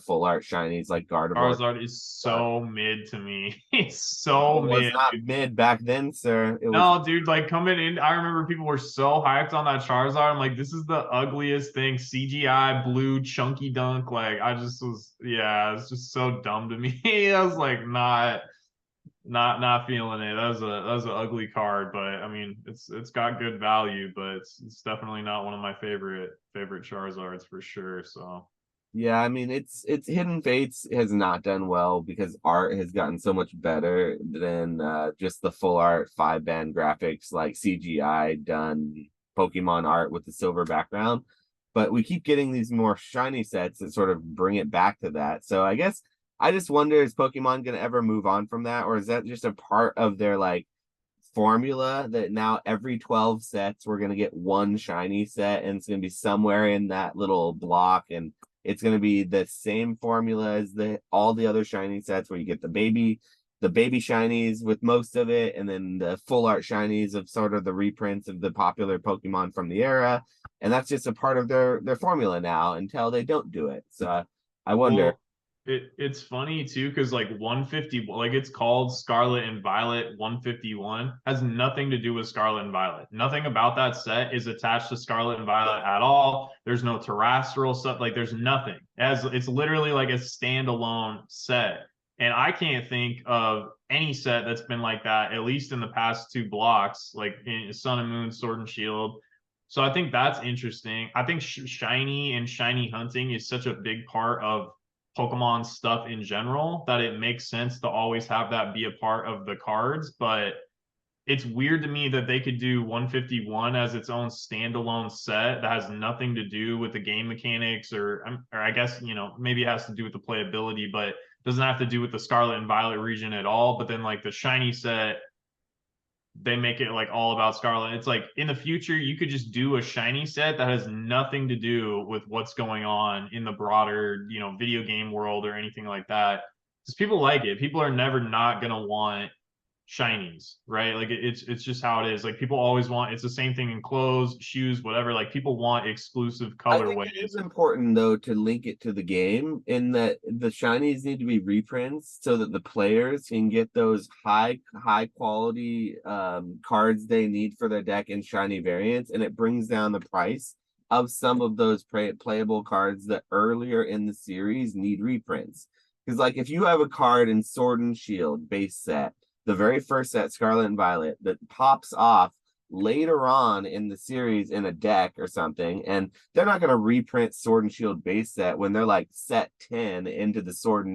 full art shinies like Gardevoir. Charizard is But so mid to me. It's so it was mid, not dude. mid back then, sir. It was No, dude, like coming in, I remember people were so hyped on that Charizard. I'm like, this is the ugliest thing. CGI blue chunky dunk. Like, I just was, yeah, it's just so dumb to me. I was like, not feeling it. That was an ugly card, but I mean, it's got good value, but it's definitely not one of my favorite Charizards for sure. So yeah. I mean, it's Hidden Fates has not done well because art has gotten so much better than just the full art 5 band graphics like CGI done Pokemon art with the silver background. but we keep getting these more shiny sets that sort of bring it back to that. So I guess I just wonder, is Pokemon gonna ever move on from that, or is that just a part of their like formula that now every 12 sets we're going to get one shiny set, and it's going to be somewhere in that little block, and it's going to be the same formula as the all the other shiny sets, where you get the baby shinies with most of it, and then the full art shinies of sort of the reprints of the popular Pokemon from the era, and that's just a part of their formula now until they don't do it. So I wonder. Well, it's funny too, because like 150, like it's called Scarlet and Violet 151, has nothing to do with Scarlet and Violet. Nothing about that set is attached to Scarlet and Violet at all. There's no terrestrial stuff, like there's nothing. As it's literally like a standalone set. And I can't think of any set that's been like that, at least in the past two blocks, like in Sun and Moon, Sword and Shield. So I think that's interesting. I think shiny and shiny hunting is such a big part of Pokemon stuff in general that it makes sense to always have that be a part of the cards. But it's weird to me that they could do 151 as its own standalone set that has nothing to do with the game mechanics, or I guess, maybe it has to do with the playability, but doesn't have to do with the Scarlet and Violet region at all. But then like the shiny set, they make it like all about Scarlet. It's like in the future, you could just do a shiny set that has nothing to do with what's going on in the broader, video game world or anything like that. Because people like it. People are never not gonna want shinies, right? Like it's just how it is. Like people always want. It's the same thing in clothes, shoes, whatever. Like people want exclusive I think it is colorways. important though to link it to the game, in that the shinies need to be reprints so that the players can get those high quality cards they need for their deck in shiny variants, and it brings down the price of some of those playable cards that earlier in the series need reprints. Because like if you have a card in Sword and Shield base set, the very first set, Scarlet and Violet, that pops off later on in the series in a deck or something, and they're not going to reprint Sword and Shield base set when they're like set 10 into the Sword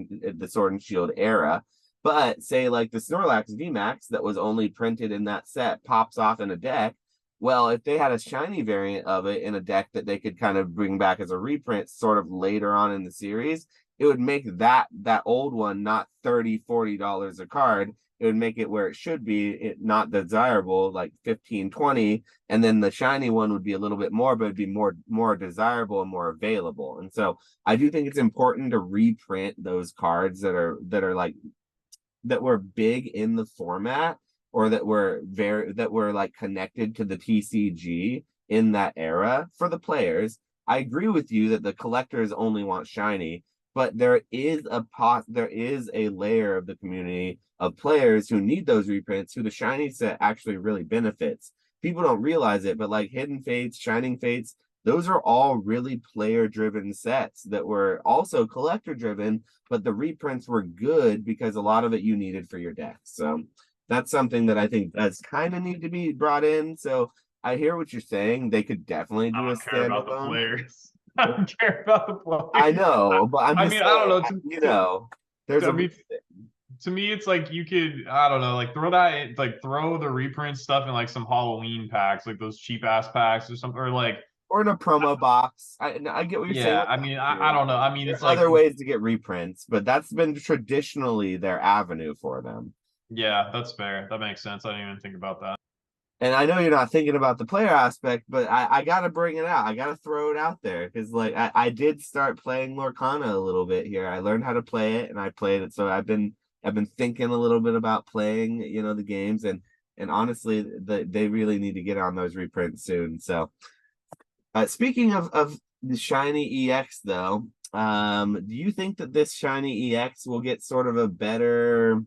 and Shield era. But say like the Snorlax VMAX that was only printed in that set pops off in a deck. Well, if they had a shiny variant of it in a deck that they could kind of bring back as a reprint sort of later on in the series, it would make that old one not $30-$40 a card. It would make it where it should be, it not desirable, like 15-20, and then the shiny one would be a little bit more, but it'd be more desirable and more available. And so I do think it's important to reprint those cards that are like that were big in the format, or that were like connected to the TCG in that era for the players. I agree with you that the collectors only want shiny, but there is a layer of the community of players who need those reprints, who the shiny set actually really benefits. People don't realize it, but like Hidden Fates, Shining Fates, those are all really player driven sets that were also collector driven, but the reprints were good because a lot of it you needed for your deck. So that's something that I think does kind of need to be brought in. So I hear what you're saying. They could definitely I do a don't care about the standalone. players. I don't care about the I players. know, but I'm I just mean, I don't saying, know. there's I a mean, to me, it's like you could, I don't know, like throw that, like throw the reprint stuff in like some Halloween packs, like those cheap ass packs or something, or like, or in a promo box. I get what you're saying yeah. with I that mean, I too. don't know. I mean, There it's are like, other ways to get reprints, but that's been traditionally their avenue for them. yeah, that's fair. That makes sense. I didn't even think about that. And I know you're not thinking about the player aspect, but I gotta bring it out. I gotta throw it out there because like I did start playing Lorcana a little bit here. I learned how to play it and I played it. So I've been thinking a little bit about playing, the games, and honestly, they really need to get on those reprints soon. So speaking of the shiny EX though, do you think that this shiny EX will get sort of a better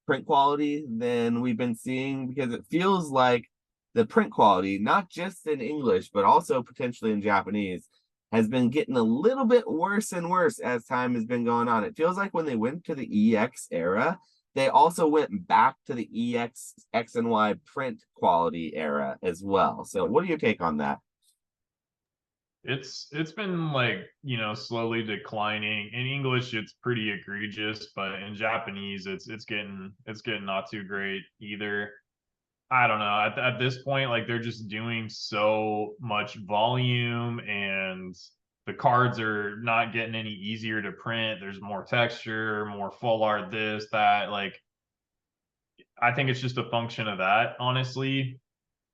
print quality than we've been seeing? Because it feels like the print quality, not just in English, but also potentially in Japanese, has been getting a little bit worse and worse as time has been going on. It feels like when they went to the EX era, they also went back to the EX X and Y print quality era as well. So what do you take on that? It's been like, slowly declining. In English, it's pretty egregious, but in Japanese, it's getting not too great either. I don't know. At this point, like they're just doing so much volume, and the cards are not getting any easier to print. There's more texture, more full art, this, that. Like, I think it's just a function of that, honestly.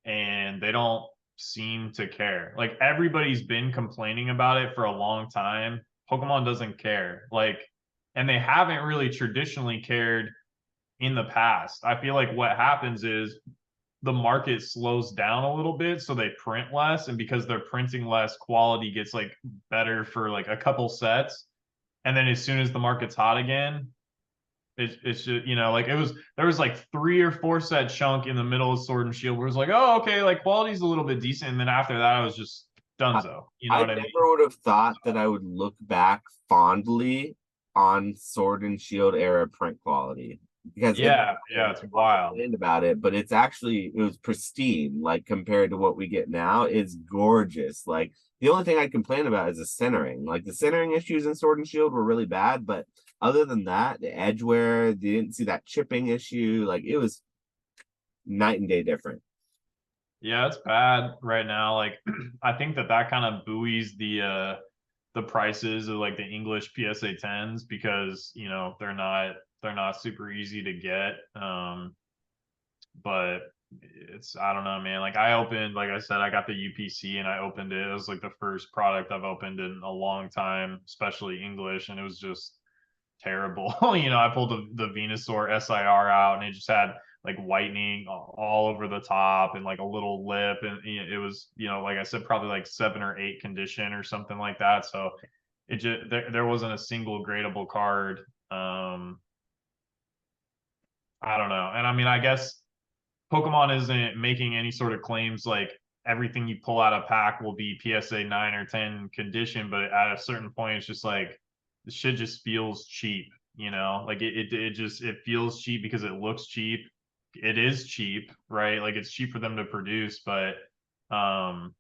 And they don't seem to care. Like, everybody's been complaining about it for a long time. Pokemon doesn't care. Like, and they haven't really traditionally cared in the past. I feel like what happens is the market slows down a little bit, so they print less, and because they're printing less, quality gets like better for like a couple sets, and then as soon as the market's hot again, it's just, like, there was like 3 or 4 set chunk in the middle of Sword and Shield where it was like, oh, okay, like quality's a little bit decent, and then after that I was just I, donezo, you know I what I never mean? would have thought that I would look back fondly on Sword and Shield era print quality because Yeah, it's everyone wild. complained about it, but it was pristine, like compared to what we get now. It's gorgeous. Like the only thing I complain about is the centering. Like the centering issues in Sword and Shield were really bad, but other than that, the edge wear, you didn't see that chipping issue. Like it was night and day different. Yeah, it's bad right now. Like, I think that kind of buoys the prices of like the English PSA 10s, because they're not super easy to get. But it's, I don't know, man. Like, I opened, like I said, I got the UPC and I opened it. It was like the first product I've opened in a long time, especially English, and it was just terrible. I pulled the Venusaur SIR out, and it just had like whitening all over the top and like a little lip, and it was, like I said, probably like 7 or 8 condition or something like that. So it just, there wasn't a single gradable card. I don't know. And I mean, I guess Pokemon isn't making any sort of claims like everything you pull out of pack will be PSA 9 or 10 condition, but at a certain point, it's just like the shit just feels cheap, Like it just, it feels cheap because it looks cheap. It is cheap, right? Like it's cheap for them to produce, but um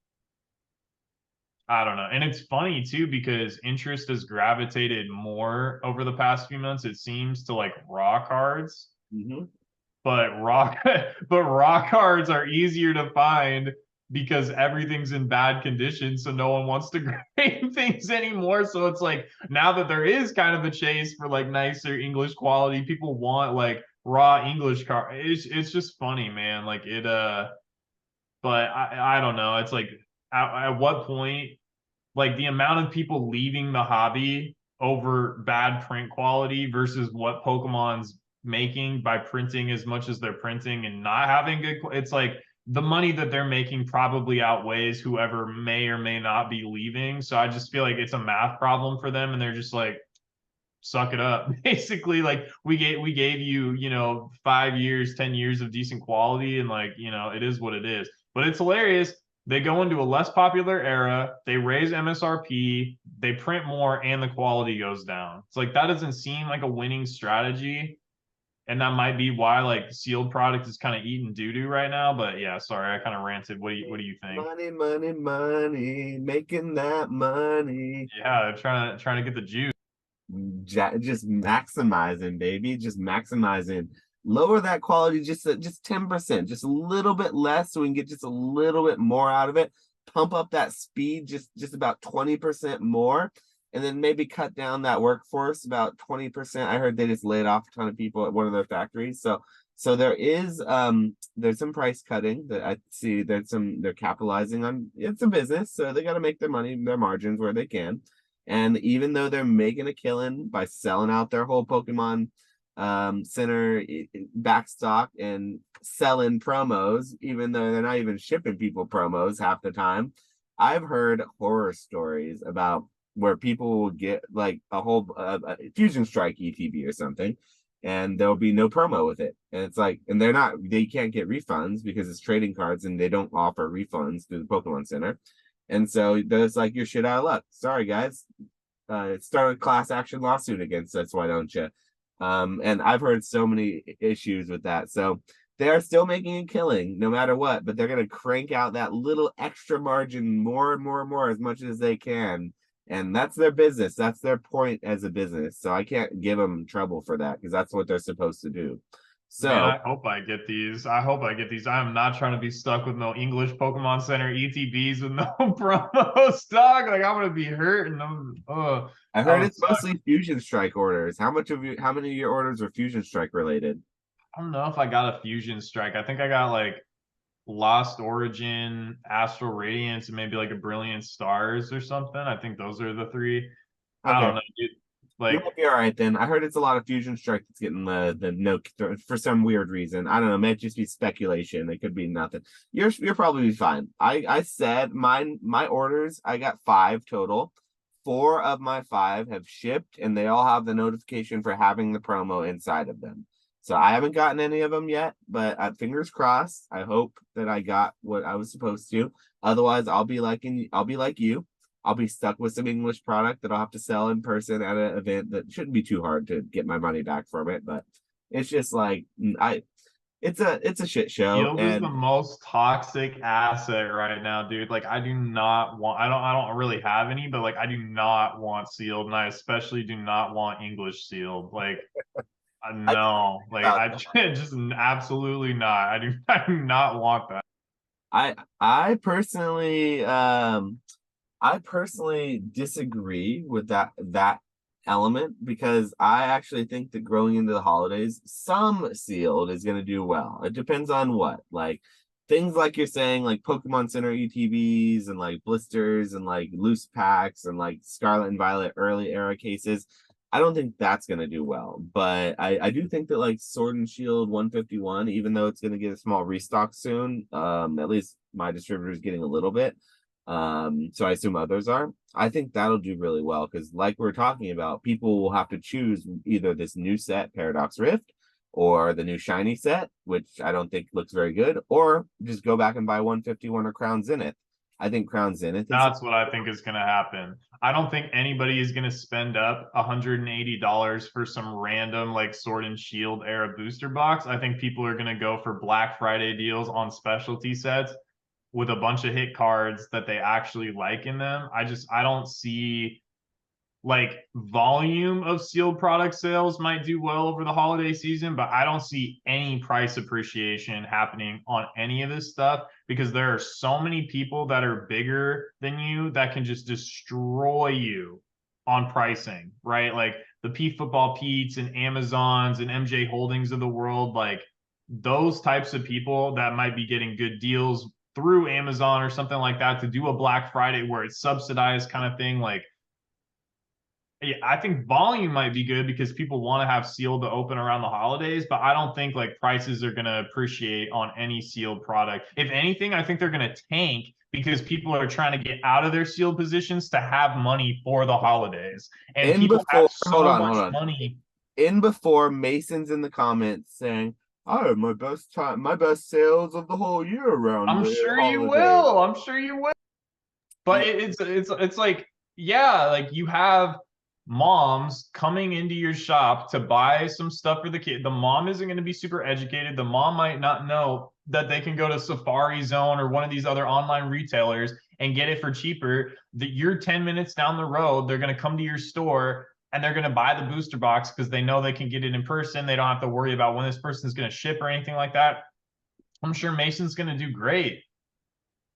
I don't know. And it's funny too because interest has gravitated more over the past few months, it seems, to like raw cards, Mm-hmm. but rock but rock cards are easier to find because everything's in bad condition, so no one wants to grade things anymore. So it's like, now that there is kind of a chase for like nicer English quality, people want like raw English card. It's just funny, man. Like it but I don't know. It's like, at what point, like the amount of people leaving the hobby over bad print quality versus what Pokemon's making by printing as much as they're printing and not having good, it's like the money that they're making probably outweighs whoever may or may not be leaving. So I just feel like it's a math problem for them, and they're just like, suck it up. Basically, like, we gave you, 5 years, 10 years of decent quality, and like, it is what it is. But it's hilarious. They go into a less popular era, they raise MSRP, they print more, and the quality goes down. It's like, that doesn't seem like a winning strategy. And that might be why like sealed product is kind of eating doo-doo right now. But yeah, sorry, I kind of ranted. What do you think? Money, money, money, making that money. Yeah, trying to get the juice. Just maximizing, baby, just maximizing. Lower that quality just 10%, just a little bit less, so we can get just a little bit more out of it. Pump up that speed just about 20% more, and then maybe cut down that workforce about 20%. I heard they just laid off a ton of people at one of their factories, so there's some price cutting that I see. They're capitalizing on. It's a business, so they got to make their money, their margins where they can. And even though they're making a killing by selling out their whole Pokemon Center backstock and selling promos, even though they're not even shipping people promos half the time, I've heard horror stories about where people will get like a whole Fusion Strike ETB or something, and there'll be no promo with it. And it's like, and they can't get refunds because it's trading cards and they don't offer refunds through the Pokemon Center. And so there's like, you're shit out of luck. Sorry, guys. Start a class action lawsuit against us. Why don't you? And I've heard so many issues with that. So they are still making a killing no matter what, but they're going to crank out that little extra margin more and more and more as much as they can. And that's their business. That's their point as a business. So I can't give them trouble for that because that's what they're supposed to do. Man, So I hope I get these. I hope I get these. I am not trying to be stuck with no English Pokemon Center ETBs with no promo stock. Like I'm gonna be hurt, and I that heard would it's suck. mostly Fusion Strike orders. How many of your orders are Fusion Strike related? I don't know if I got a Fusion Strike. I think I got like Lost Origin, Astral Radiance, and maybe like a Brilliant Stars or something. I think those are the three. I Okay. don't know, dude. You Like, might be all right then. I heard it's a lot of Fusion Strike that's getting the no for some weird reason. I don't know. It might just be speculation. It could be nothing. You're probably fine. I said my orders. I got 5 total. 4 of my 5 have shipped, and they all have the notification for having the promo inside of them. So I haven't gotten any of them yet, but fingers crossed. I hope that I got what I was supposed to. Otherwise, I'll be like you. I'll be stuck with some English product that I'll have to sell in person at an event that shouldn't be too hard to get my money back from it. But it's just like it's a shit show. Shield is the And most toxic asset right now, dude. Like, I do not want. I don't really have any, but like, I do not want sealed, and I especially do not want English sealed. Like, I feel no, like about I just absolutely not. I do not want that. I personally I personally disagree with that element because I actually think that growing into the holidays, some sealed is going to do well. It depends on what. Like things like you're saying, like Pokemon Center ETBs and like blisters and like loose packs and like Scarlet and Violet early era cases. I don't think that's going to do well, but I do think that like Sword and Shield 151, even though it's going to get a small restock soon, at least my distributor is getting a little bit, so I assume others are. I think that'll do really well because, like we're talking about, people will have to choose either this new set, Paradox Rift, or the new shiny set, which I don't think looks very good, or just go back and buy 151 or Crown Zenith. I think Crown Zenith is That's what I think is going to happen. I don't think anybody is going to spend up $180 for some random like Sword and Shield era booster box. I think people are going to go for Black Friday deals on specialty sets with a bunch of hit cards that they actually like in them. I don't see like volume of sealed product sales might do well over the holiday season, but I don't see any price appreciation happening on any of this stuff because there are so many people that are bigger than you that can just destroy you on pricing, right? Like the P Football Pete's and Amazons and MJ Holdings of the world, like those types of people that might be getting good deals through Amazon or something like that to do a Black Friday where it's subsidized kind of thing, like yeah, I think volume might be good because people want to have sealed to open around the holidays, but I don't think like prices are going to appreciate on any sealed product. If anything, I think they're going to tank because people are trying to get out of their sealed positions to have money for the holidays. And in people have before. so Hold much on. money. In before, Mason's in the comments saying, "Oh, my best sales of the whole year around I'm the sure you holiday." will. I'm sure you will. But Yeah, it's like yeah, like you have moms coming into your shop to buy some stuff for the kid. The mom isn't going to be super educated. The mom might not know that they can go to Safari Zone or one of these other online retailers and get it for cheaper. That you're 10 minutes down the road, they're going to come to your store and they're going to buy the booster box because they know they can get it in person. They don't have to worry about when this person's going to ship or anything like that. I'm sure Mason's going to do great.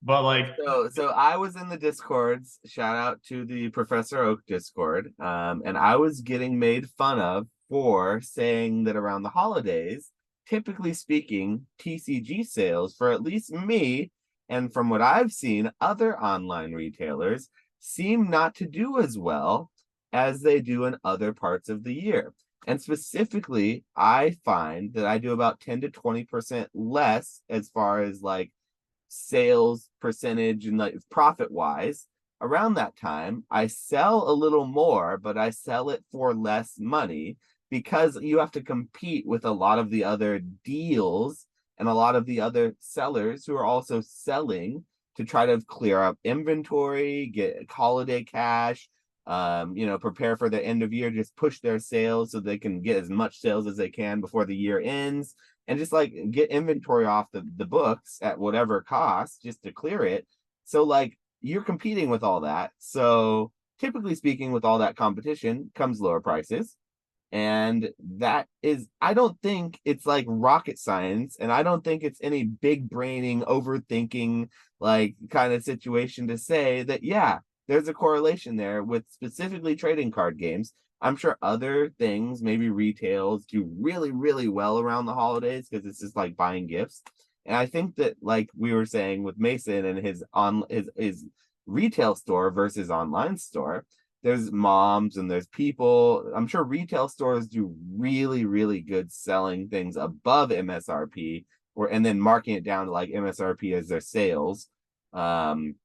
But like so I was in the Discords. Shout out to the Professor Oak Discord. And I was getting made fun of for saying that around the holidays, typically speaking, TCG sales for at least me, and from what I've seen, other online retailers seem not to do as well as they do in other parts of the year. And specifically, I find that I do about 10 to 20% less as far as like sales percentage and like profit wise around that time. I sell a little more, but I sell it for less money because you have to compete with a lot of the other deals and a lot of the other sellers who are also selling to try to clear up inventory, get holiday cash, prepare for the end of year, just push their sales so they can get as much sales as they can before the year ends and just like get inventory off the books at whatever cost just to clear it. So like you're competing with all that. So typically speaking, with all that competition comes lower prices. And that is, I don't think it's like rocket science, and I don't think it's any big braining, overthinking, like kind of situation to say that, yeah, there's a correlation there with specifically trading card games. I'm sure other things, maybe retails, do really, really well around the holidays because it's just like buying gifts. And I think that, like we were saying with Mason and his retail store versus online store, there's moms and there's people. I'm sure retail stores do really, really good selling things above MSRP, or and then marking it down to like MSRP as their sales um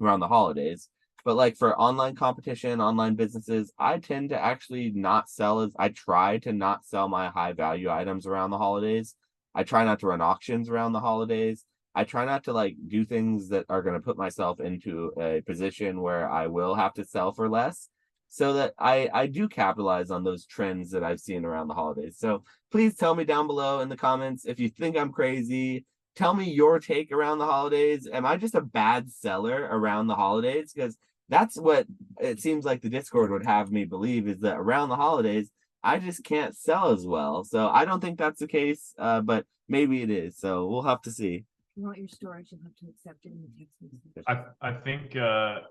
around the holidays. But like for online competition, online businesses, I tend to actually not sell as I try to not sell my high value items around the holidays. I try not to run auctions around the holidays. I try not to like do things that are going to put myself into a position where I will have to sell for less, so that I do capitalize on those trends that I've seen around the holidays. So please tell me down below in the comments if you think I'm crazy. Tell me your take around the holidays. Am I just a bad seller around the holidays? Because that's what it seems like the Discord would have me believe, is that around the holidays I just can't sell as well. So I don't think that's the case, but maybe it is. So we'll have to see. You want your storage, you'll have to accept it in the text message.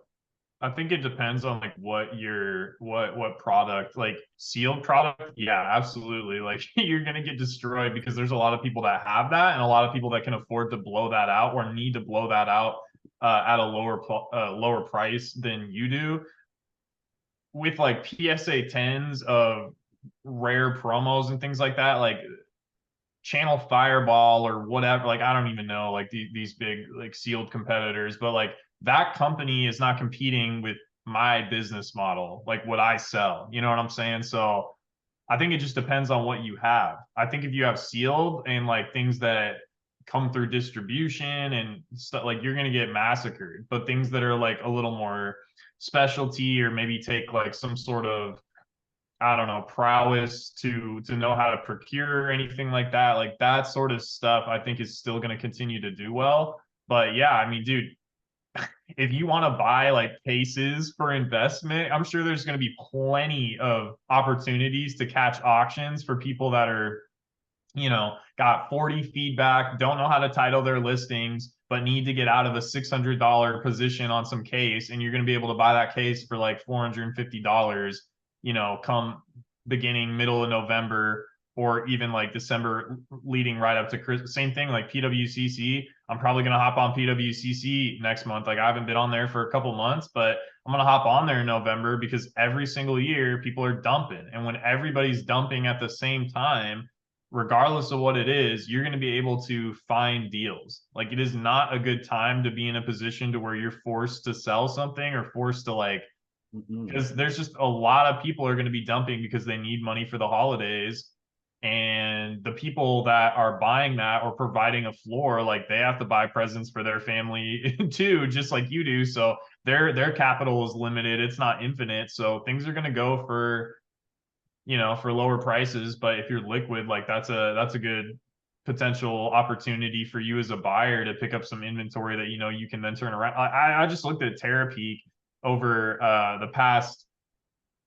I think it depends on like what product, like sealed product. Yeah, absolutely. Like you're gonna get destroyed because there's a lot of people that have that and a lot of people that can afford to blow that out or need to blow that out at a lower price than you do. With like PSA 10s of rare promos and things like that, like Channel Fireball or whatever, like I don't even know, like these big like sealed competitors, but like that company is not competing with my business model, like what I sell. You know what I'm saying? So I think it just depends on what you have. I think if you have sealed and like things that come through distribution and stuff, like you're gonna get massacred. But things that are like a little more specialty, or maybe take like some sort of, I don't know, prowess to know how to procure or anything like that. Like that sort of stuff, I think is still going to continue to do well. But yeah, I mean, dude, if you want to buy like cases for investment, I'm sure there's going to be plenty of opportunities to catch auctions for people that are, got 40 feedback, don't know how to title their listings, but need to get out of a $600 position on some case. And you're going to be able to buy that case for like $450, come beginning middle of November, or even like December leading right up to Christmas. Same thing like PWCC. I'm probably going to hop on PWCC next month. Like I haven't been on there for a couple months, but I'm going to hop on there in November because every single year people are dumping. And when everybody's dumping at the same time, regardless of what it is, you're going to be able to find deals. Like it is not a good time to be in a position to where you're forced to sell something or forced to like, because there's just a lot of people are going to be dumping because they need money for the holidays. And the people that are buying that or providing a floor, like they have to buy presents for their family too, just like you do. So their capital is limited. It's not infinite. So things are going to go for lower prices. But if you're liquid, like that's a good potential opportunity for you as a buyer to pick up some inventory that you can then turn around. I just looked at Terapeak over the past,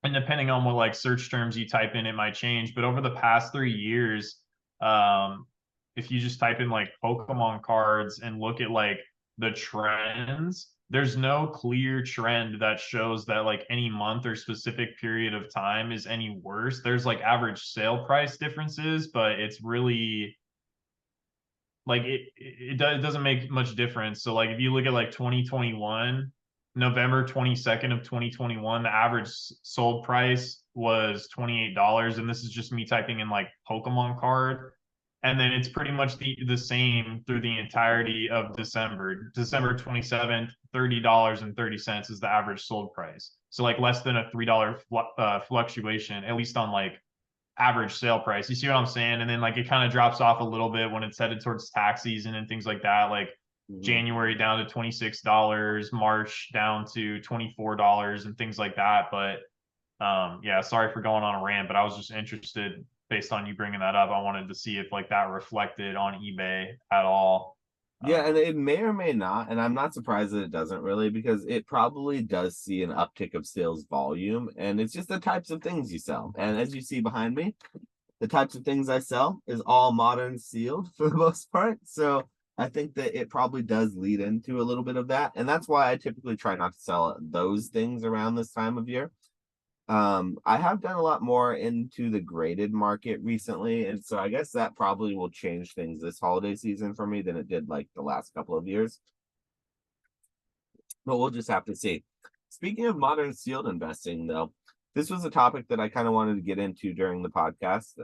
and depending on what like search terms you type in, it might change. But over the past 3 years, if you just type in like Pokemon cards and look at like the trends, there's no clear trend that shows that like any month or specific period of time is any worse. There's like average sale price differences, but it's really like it doesn't make much difference. So like if you look at like 2021, November 22nd of 2021, the average sold price was $28. And this is just me typing in like Pokemon card. And then it's pretty much the same through the entirety of December. December 27th, $30.30 is the average sold price. So like less than a $3 fluctuation, at least on like average sale price. You see what I'm saying? And then like it kind of drops off a little bit when it's headed towards tax season and things like that. Like January down to $26, March down to $24 and things like that. But yeah, sorry for going on a rant, but I was just interested based on you bringing that up. I wanted to see if like that reflected on eBay at all. Yeah, and it may or may not, and I'm not surprised that it doesn't really, because it probably does see an uptick of sales volume, and it's just the types of things you sell. And as you see behind me, the types of things I sell is all modern sealed for the most part. So I think that it probably does lead into a little bit of that. And that's why I typically try not to sell those things around this time of year. I have done a lot more into the graded market recently, and so I guess that probably will change things this holiday season for me than it did like the last couple of years. But we'll just have to see. Speaking of modern sealed investing, though, this was a topic that I kind of wanted to get into during the podcast.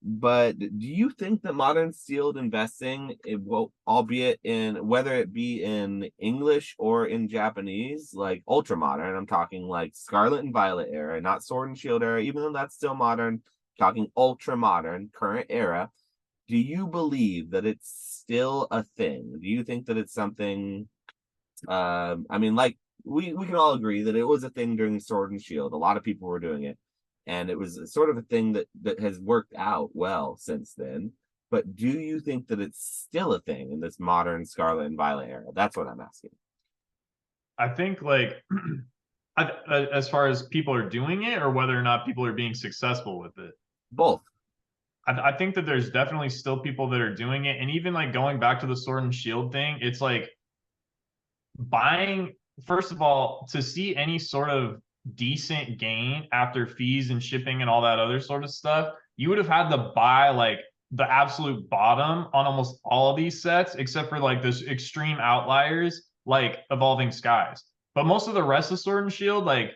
But do you think that modern sealed investing, it will, albeit in whether it be in English or in Japanese, like ultra modern, I'm talking like Scarlet and Violet era, not Sword and Shield era, even though that's still modern, talking ultra modern, current era, do you believe that it's still a thing? Do you think that it's something I mean, like we can all agree that it was a thing during Sword and Shield. A lot of people were doing it, and it was sort of a thing that has worked out well since then. But do you think that it's still a thing in this modern Scarlet and Violet era? That's what I'm asking. I think like as far as people are doing it or whether or not people are being successful with it. Both. I think that there's definitely still people that are doing it. And even like going back to the Sword and Shield thing, it's like buying, first of all, to see any sort of decent gain after fees and shipping and all that other sort of stuff, you would have had to buy like the absolute bottom on almost all of these sets, except for like this extreme outliers like Evolving Skies. But most of the rest of Sword and Shield, like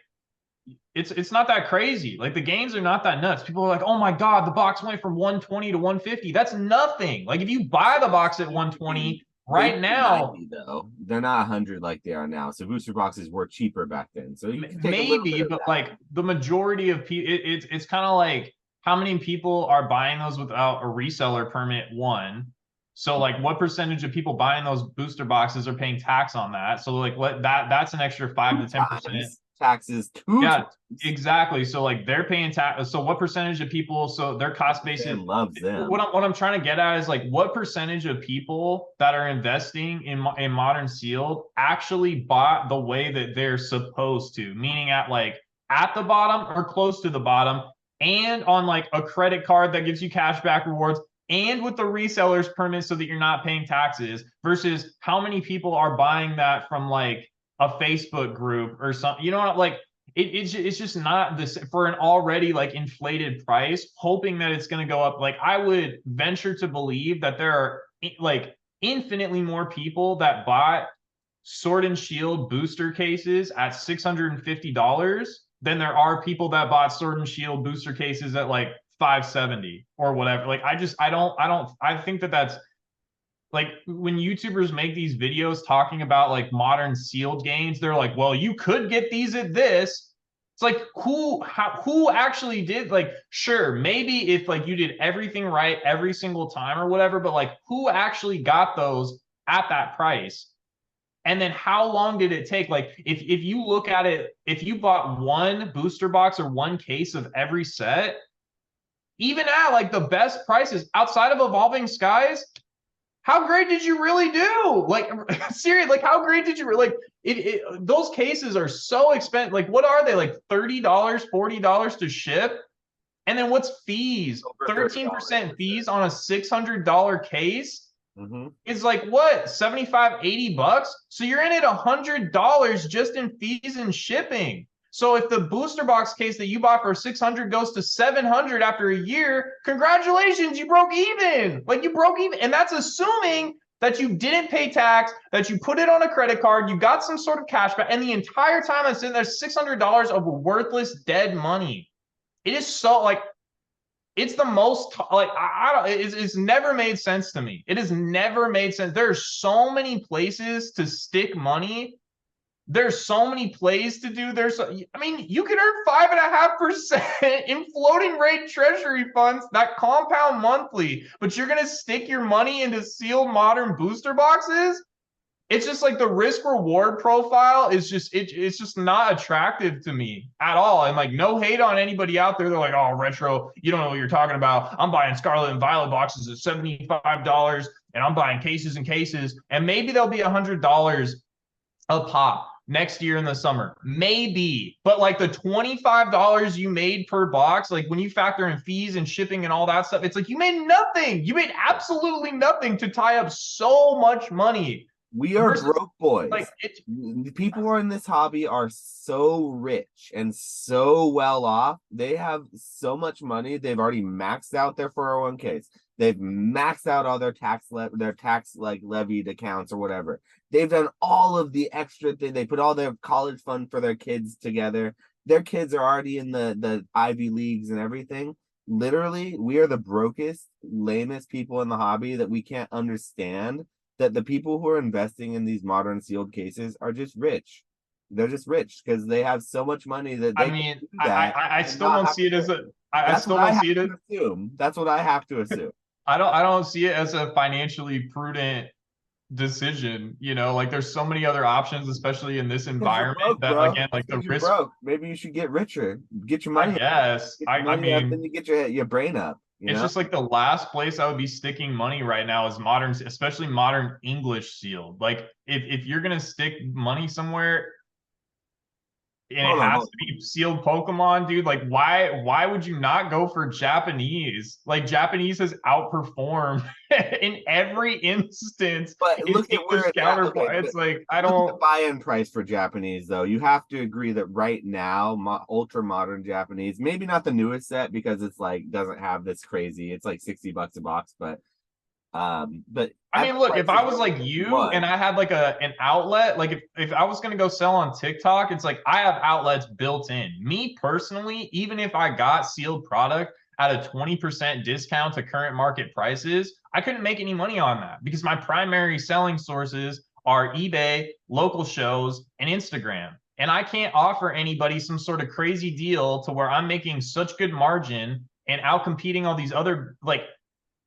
it's not that crazy. Like the gains are not that nuts. People are like, oh my God, the box went from 120 to 150. That's nothing. Like if you buy the box at 120 right now, 90, though they're not 100 like they are now. So booster boxes were cheaper back then. So you can take maybe, but like the majority of people, it's kind of like how many people are buying those without a reseller permit? One. So like what percentage of people buying those booster boxes are paying tax on that? So like that's an extra 5 to 10%. Taxes. Yeah, exactly. So like they're paying tax. So what percentage of people? So their cost basis loves them. What I'm trying to get at is like what percentage of people that are investing in modern sealed actually bought the way that they're supposed to, meaning at the bottom or close to the bottom, and on like a credit card that gives you cash back rewards, and with the reseller's permit so that you're not paying taxes, versus how many people are buying that from like a Facebook group or something, you know what, like it's just not this for an already like inflated price, hoping that it's going to go up. Like I would venture to believe that there are like infinitely more people that bought Sword and Shield booster cases at $650 than there are people that bought Sword and Shield booster cases at like 570 or whatever. Like I think that that's like when YouTubers make these videos talking about like modern sealed gains, they're like, well, you could get these at this. It's like who actually did, like, sure, maybe if like you did everything right every single time or whatever, but like who actually got those at that price? And then how long did it take? Like if you look at it, if you bought one booster box or one case of every set, even at like the best prices outside of Evolving Skies, how great did you really do? Like, seriously, like, how great did you like those cases are so expensive. Like, what are they, like $30, $40 to ship? And then what's fees? 13% fees on a $600 case is like what, 75, $80? So you're in it $100 just in fees and shipping. So if the booster box case that you bought for 600 goes to 700 after a year, congratulations, you broke even. Like you broke even. And that's assuming that you didn't pay tax, that you put it on a credit card, you got some sort of cash back, and the entire time that's in there, $600 of worthless dead money. It is so like, it's the most like I don't. It's never made sense to me. It has never made sense. There's so many places to stick money. There's so many plays to do. I mean, you can earn 5.5% in floating rate treasury funds that compound monthly, but you're gonna stick your money into sealed modern booster boxes? it's just like the risk reward profile is just it's just not attractive to me at all. And like, no hate on anybody out there. They're like, oh, retro, you don't know what you're talking about. I'm buying Scarlet and Violet boxes at $75 and I'm buying cases and cases, and maybe they'll be $100 a pop next year in the summer, maybe. But like the $25 you made per box, like when you factor in fees and shipping and all that stuff, it's like you made nothing. You made absolutely nothing to tie up so much money. We are broke boys. Like the people who are in this hobby are so rich and so well off. They have so much money. They've already maxed out their 401ks. They've maxed out all their tax like levied accounts or whatever. They've done all of the extra thing. They put all their college fund for their kids together. Their kids are already in the Ivy Leagues and everything. Literally, we are the brokest, lamest people in the hobby that we can't understand that the people who are investing in these modern sealed cases are just rich. They're just rich because they have so much money that they I still don't see it as a I still don't see it as assume. That's what I have to assume. I don't see it as a financially prudent decision. You know, like there's so many other options, especially in this environment, that again, like the risk. Maybe you should get richer, get your money. I mean, then you get your brain up. It's just like the last place I would be sticking money right now is modern, especially modern English sealed. Like if you're gonna stick money somewhere and it has to be sealed Pokemon, dude, like why would you not go for Japanese? Like Japanese has outperformed in every instance. But look at where it's like I don't. The buy-in price for Japanese though. You have to agree that right now, ultra modern Japanese, maybe not the newest set because it's like doesn't have this crazy. It's like $60 a box, but I mean, look, if I was like you and I had like an outlet, like if I was going to go sell on TikTok, it's like I have outlets built in. Me personally, even if I got sealed product at a 20% discount to current market prices, I couldn't make any money on that because my primary selling sources are eBay, local shows, and Instagram. And I can't offer anybody some sort of crazy deal to where I'm making such good margin and out competing all these other, like,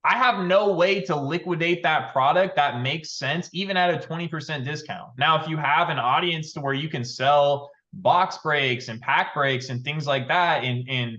I have no way to liquidate that product that makes sense, even at a 20% discount. Now, if you have an audience to where you can sell box breaks and pack breaks and things like that, and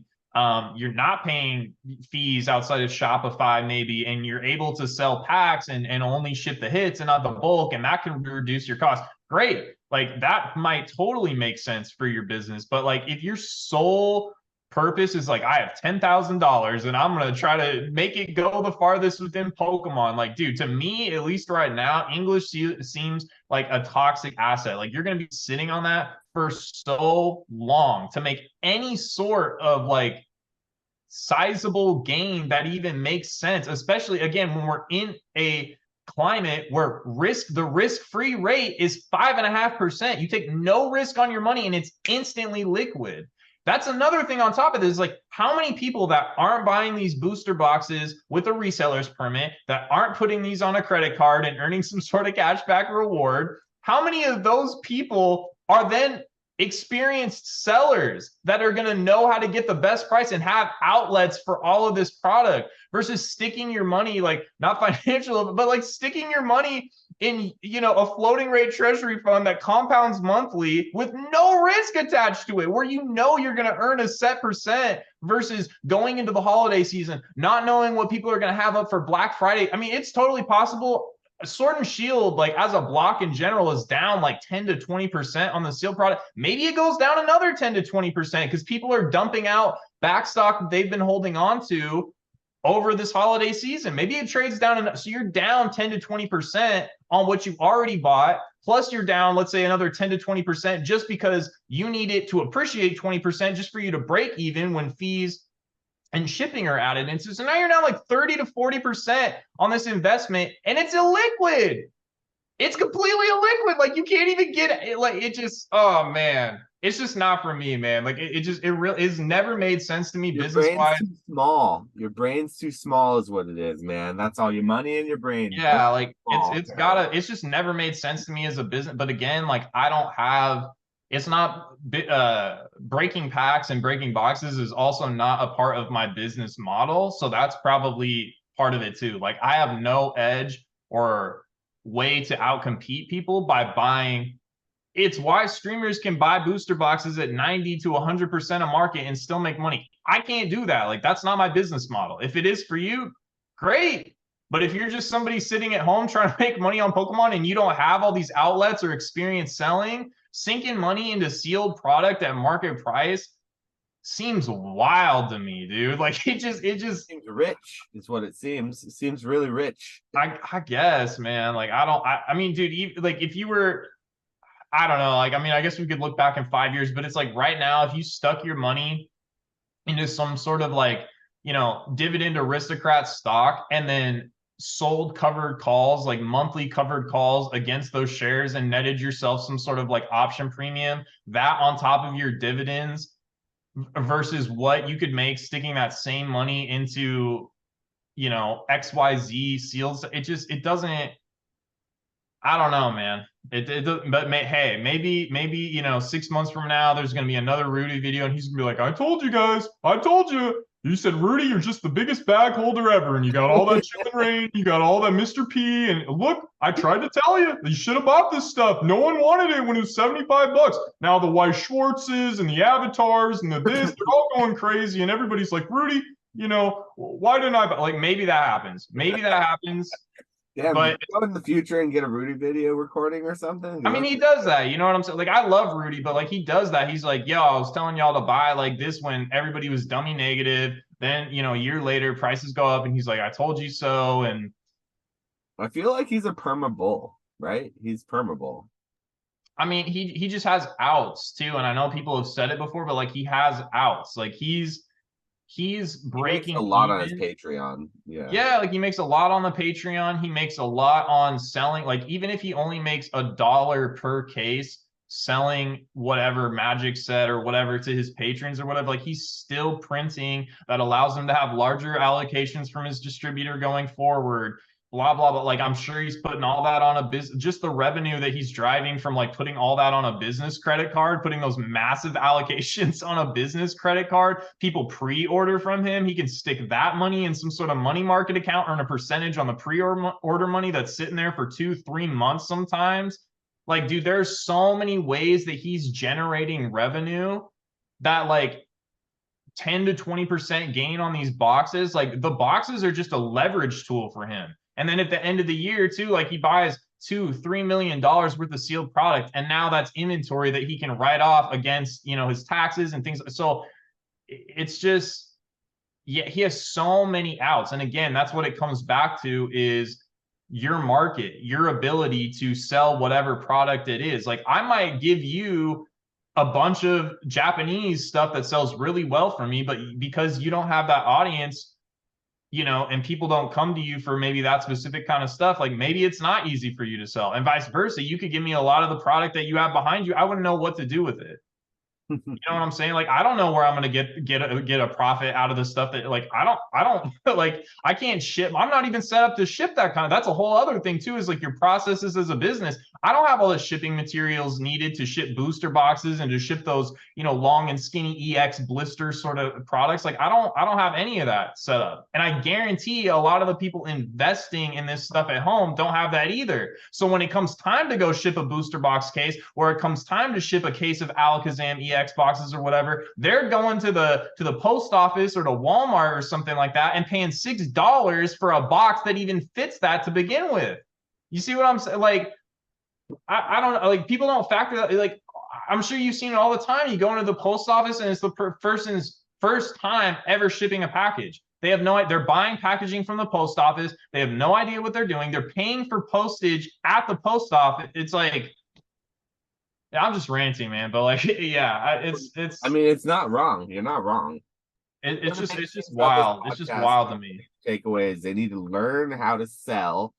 you're not paying fees outside of Shopify maybe, and you're able to sell packs and only ship the hits and not the bulk, and that can reduce your cost, great. Like that might totally make sense for your business. But like if your sole purpose is like, I have $10,000 and I'm going to try to make it go the farthest within Pokemon. Like, dude, to me, at least right now, English seems like a toxic asset. Like you're going to be sitting on that for so long to make any sort of like sizable gain that even makes sense, especially again, when we're in a climate where the risk-free rate is 5.5%. You take no risk on your money and it's instantly liquid. That's another thing on top of this, like how many people that aren't buying these booster boxes with a reseller's permit, that aren't putting these on a credit card and earning some sort of cashback reward, how many of those people are then experienced sellers that are going to know how to get the best price and have outlets for all of this product versus sticking your money, like not financial, but like sticking your money in, you know, a floating rate treasury fund that compounds monthly with no risk attached to it, where you know you're going to earn a set percent versus going into the holiday season, not knowing what people are going to have up for Black Friday. I mean, it's totally possible. Sword and Shield, like as a block in general, is down like 10 to 20% on the sealed product. Maybe it goes down another 10 to 20% because people are dumping out backstock that they've been holding on to over this holiday season. Maybe it trades down, so you're down 10 to 20% on what you already bought, plus you're down, let's say, another 10 to 20% just because you need it to appreciate 20% just for you to break even when fees and shipping are added into. So now you're down like 30 to 40% on this investment, and it's illiquid. It's completely illiquid. Like you can't even get it. Like it just, oh man, it's just not for me, man. Like it really is never made sense to me business wise. Too small. Your brain's too small is what it is, man. That's all your money in your brain. Yeah, like it's just never made sense to me as a business. But again, like I don't have. It's not breaking packs and breaking boxes is also not a part of my business model. So that's probably part of it too. Like I have no edge or way to outcompete people by buying. It's why streamers can buy booster boxes at 90 to 100% of market and still make money. I can't do that. Like, that's not my business model. If it is for you, great. But if you're just somebody sitting at home trying to make money on Pokemon and you don't have all these outlets or experience selling, sinking money into sealed product at market price seems wild to me, dude. Like, it just seems rich is what it seems. It seems really rich. I guess, man. Like, I mean, dude, like, if you were, I don't know, like, I mean, I guess we could look back in 5 years, but it's like right now, if you stuck your money into some sort of like, you know, dividend aristocrat stock and then sold covered calls, like monthly covered calls against those shares and netted yourself some sort of like option premium, that on top of your dividends versus what you could make sticking that same money into, you know, XYZ seals, it doesn't, I don't know, man. Hey, maybe, you know, 6 months from now, there's going to be another Rudy video and he's going to be like, I told you guys, I told you. You said, Rudy, you're just the biggest bag holder ever. And you got all that Chicken Rain, you got all that Mr. P. And look, I tried to tell you, you should have bought this stuff. No one wanted it when it was $75. Now the White Schwartzes and the avatars and the this, they're all going crazy. And everybody's like, Rudy, you know, why didn't I? Like, maybe that happens. Maybe that happens. Yeah, but go in the future and get a Rudy video recording or something. I mean, he does that. You know what I'm saying? Like, I love Rudy, but like he does that. He's like, yo, I was telling y'all to buy like this when everybody was dummy negative. Then, you know, a year later, prices go up and he's like, I told you so. And I feel like he's a perma bull, right? He's perma bull. I mean, he just has outs too. And I know people have said it before, but like he has outs. Like he's breaking a lot on his Patreon. Yeah, like he makes a lot on the Patreon. He makes a lot on selling. Like, even if he only makes $1 per case selling whatever Magic set or whatever to his patrons or whatever, like he's still printing. That allows him to have larger allocations from his distributor going forward. Blah blah blah. Like, I'm sure he's putting all that on a business, just the revenue that he's driving from like putting all that on a business credit card, putting those massive allocations on a business credit card. People pre-order from him. He can stick that money in some sort of money market account, earn a percentage on the pre-order money that's sitting there for 2-3 months sometimes. Like, dude, there's so many ways that he's generating revenue that like 10 to 20% gain on these boxes. Like, the boxes are just a leverage tool for him. And then at the end of the year too, like he buys $2-3 million worth of sealed product. And now that's inventory that he can write off against, you know, his taxes and things. So it's just, yeah, he has so many outs. And again, that's what it comes back to, is your market, your ability to sell whatever product it is. Like, I might give you a bunch of Japanese stuff that sells really well for me, but because you don't have that audience, you know, and people don't come to you for maybe that specific kind of stuff, like maybe it's not easy for you to sell, and vice versa. You could give me a lot of the product that you have behind you. I wouldn't know what to do with it. You know what I'm saying? Like, I don't know where I'm going to get a profit out of the stuff that, like, I don't like, I can't ship. I'm not even set up to ship that kind of, that's a whole other thing too, is like your processes as a business. I don't have all the shipping materials needed to ship booster boxes and to ship those, you know, long and skinny EX blister sort of products. Like, I don't have any of that set up. And I guarantee a lot of the people investing in this stuff at home don't have that either. So when it comes time to go ship a booster box case, or it comes time to ship a case of Alakazam EX boxes or whatever, they're going to the post office or to Walmart or something like that and paying $6 for a box that even fits that to begin with. You see what I'm saying? Like, I don't know, like, people don't factor that. Like, I'm sure you've seen it all the time. You go into the post office and it's the person's first time ever shipping a package. They have no idea. They're buying packaging from the post office. They have no idea what they're doing. They're paying for postage at the post office. It's like, yeah, I'm just ranting, man. But like, yeah, it's. I mean, it's not wrong. You're not wrong. It's just wild. It's just wild to me. Takeaways: they need to learn how to sell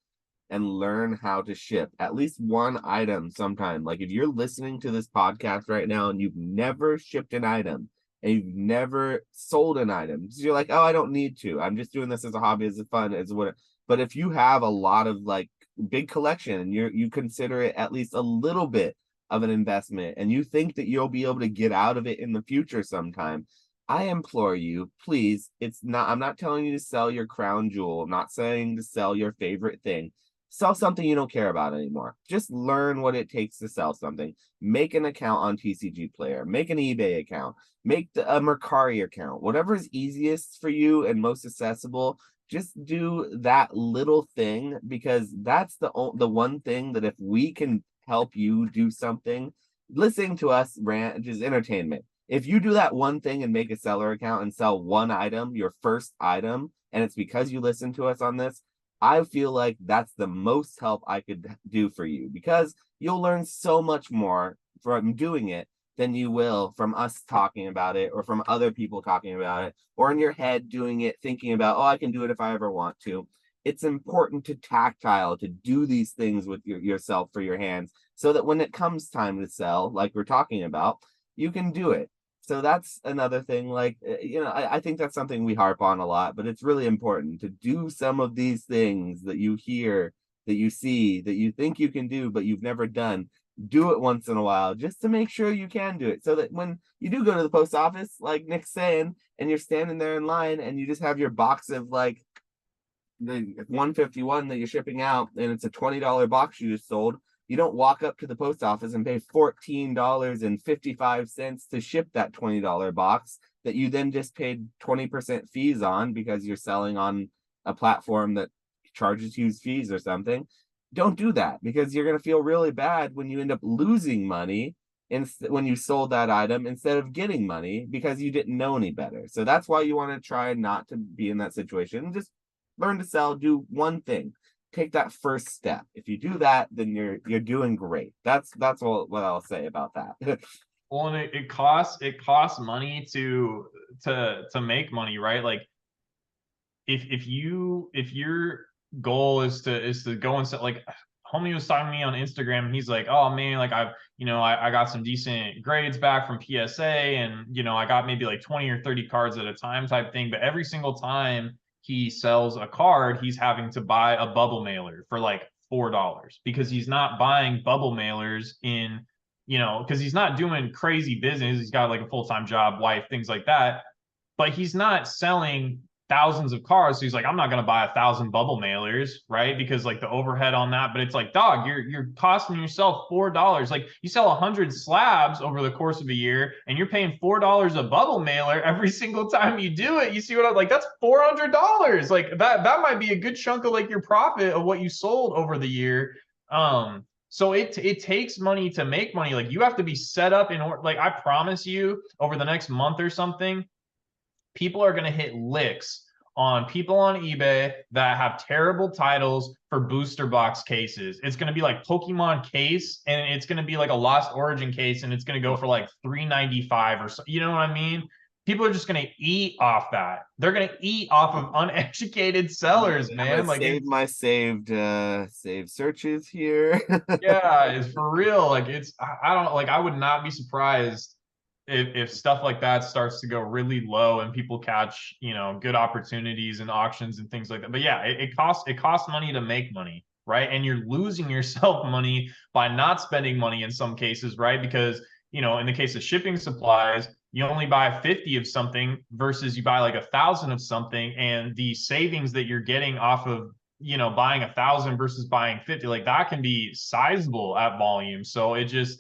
and learn how to ship at least one item sometime. Like, if you're listening to this podcast right now and you've never shipped an item and you've never sold an item, so you're like, oh, I don't need to. I'm just doing this as a hobby, as a fun, as what. But if you have a lot of like big collection and you consider it at least a little bit of an investment and you think that you'll be able to get out of it in the future sometime, I implore you, please, I'm not telling you to sell your crown jewel. I'm not saying to sell your favorite thing. sell something you don't care about anymore. Just learn what it takes to sell something. Make an account on TCG Player, make an eBay account, make a Mercari account, whatever is easiest for you and most accessible. Just do that little thing, because that's the one thing that if we can help you do something, listening to us rant is entertainment. If you do that one thing and make a seller account and sell one item, your first item, and it's because you listen to us on this, I feel like that's the most help I could do for you, because you'll learn so much more from doing it than you will from us talking about it, or from other people talking about it, or in your head doing it, thinking about, oh, I can do it if I ever want to. It's important to tactile, to do these things with yourself for your hands, so that when it comes time to sell, like we're talking about, you can do it. So that's another thing. Like, I think that's something we harp on a lot, but it's really important to do some of these things that you hear, that you see, that you think you can do, but you've never done. Do it once in a while, just to make sure you can do it, so that when you do go to the post office, like Nick's saying, and you're standing there in line and you just have your box of like the 151 that you're shipping out, and it's a $20 box you just sold, you don't walk up to the post office and pay $14.55 to ship that $20 box that you then just paid 20% fees on because you're selling on a platform that charges you fees or something. Don't do that, because you're going to feel really bad when you end up losing money when you sold that item instead of getting money because you didn't know any better. So that's why you want to try not to be in that situation. Just learn to sell, do one thing. Take that first step. If you do that, then you're doing great. That's all what I'll say about that. Well, and it costs money to make money, right? Like if your goal is to go and set, like homie was talking to me on Instagram, and he's like, oh man, like I got some decent grades back from PSA, and I got maybe like 20 or 30 cards at a time type thing, but every single time he sells a card, he's having to buy a bubble mailer for like $4, because he's not buying bubble mailers in, because he's not doing crazy business. He's got like a full-time job, wife, things like that, but he's not selling thousands of cards. So he's like, I'm not going to buy 1,000 bubble mailers, right? Because like the overhead on that, but it's like, dog, you're costing yourself $4. Like you sell 100 slabs over the course of a year, and you're paying $4 a bubble mailer every single time you do it. You see what I'm like? That's $400. Like that might be a good chunk of like your profit of what you sold over the year. So it takes money to make money. Like you have to be set up in order. Like I promise you, over the next month or something, people are going to hit licks on people on eBay that have terrible titles for booster box cases. It's going to be like Pokemon case, and it's going to be like a Lost Origin case, and it's going to go for like $3.95 or so. You know what I mean? People are just going to eat off that. They're going to eat off of uneducated sellers, man. Like save my saved searches here. Yeah, it's for real. Like I don't, like I would not be surprised if stuff like that starts to go really low and people catch, good opportunities and auctions and things like that. But yeah, it costs money to make money, right? And you're losing yourself money by not spending money in some cases, right? Because, in the case of shipping supplies, you only buy 50 of something versus you buy like 1,000 of something, and the savings that you're getting off of, buying 1,000 versus buying 50, like that can be sizable at volume. So it just,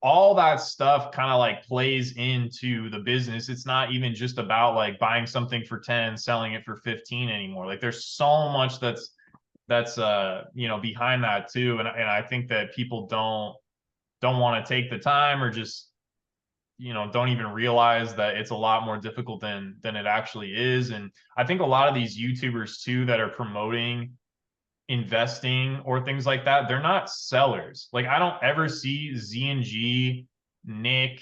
all that stuff kind of like plays into the business. It's not even just about like buying something for 10, selling it for 15 anymore. Like there's so much that's behind that too. And I think that people don't want to take the time, or just, don't even realize that it's a lot more difficult than it actually is. And I think a lot of these YouTubers too that are promoting investing or things like that, they're not sellers. Like I don't ever see Z&G, Nick,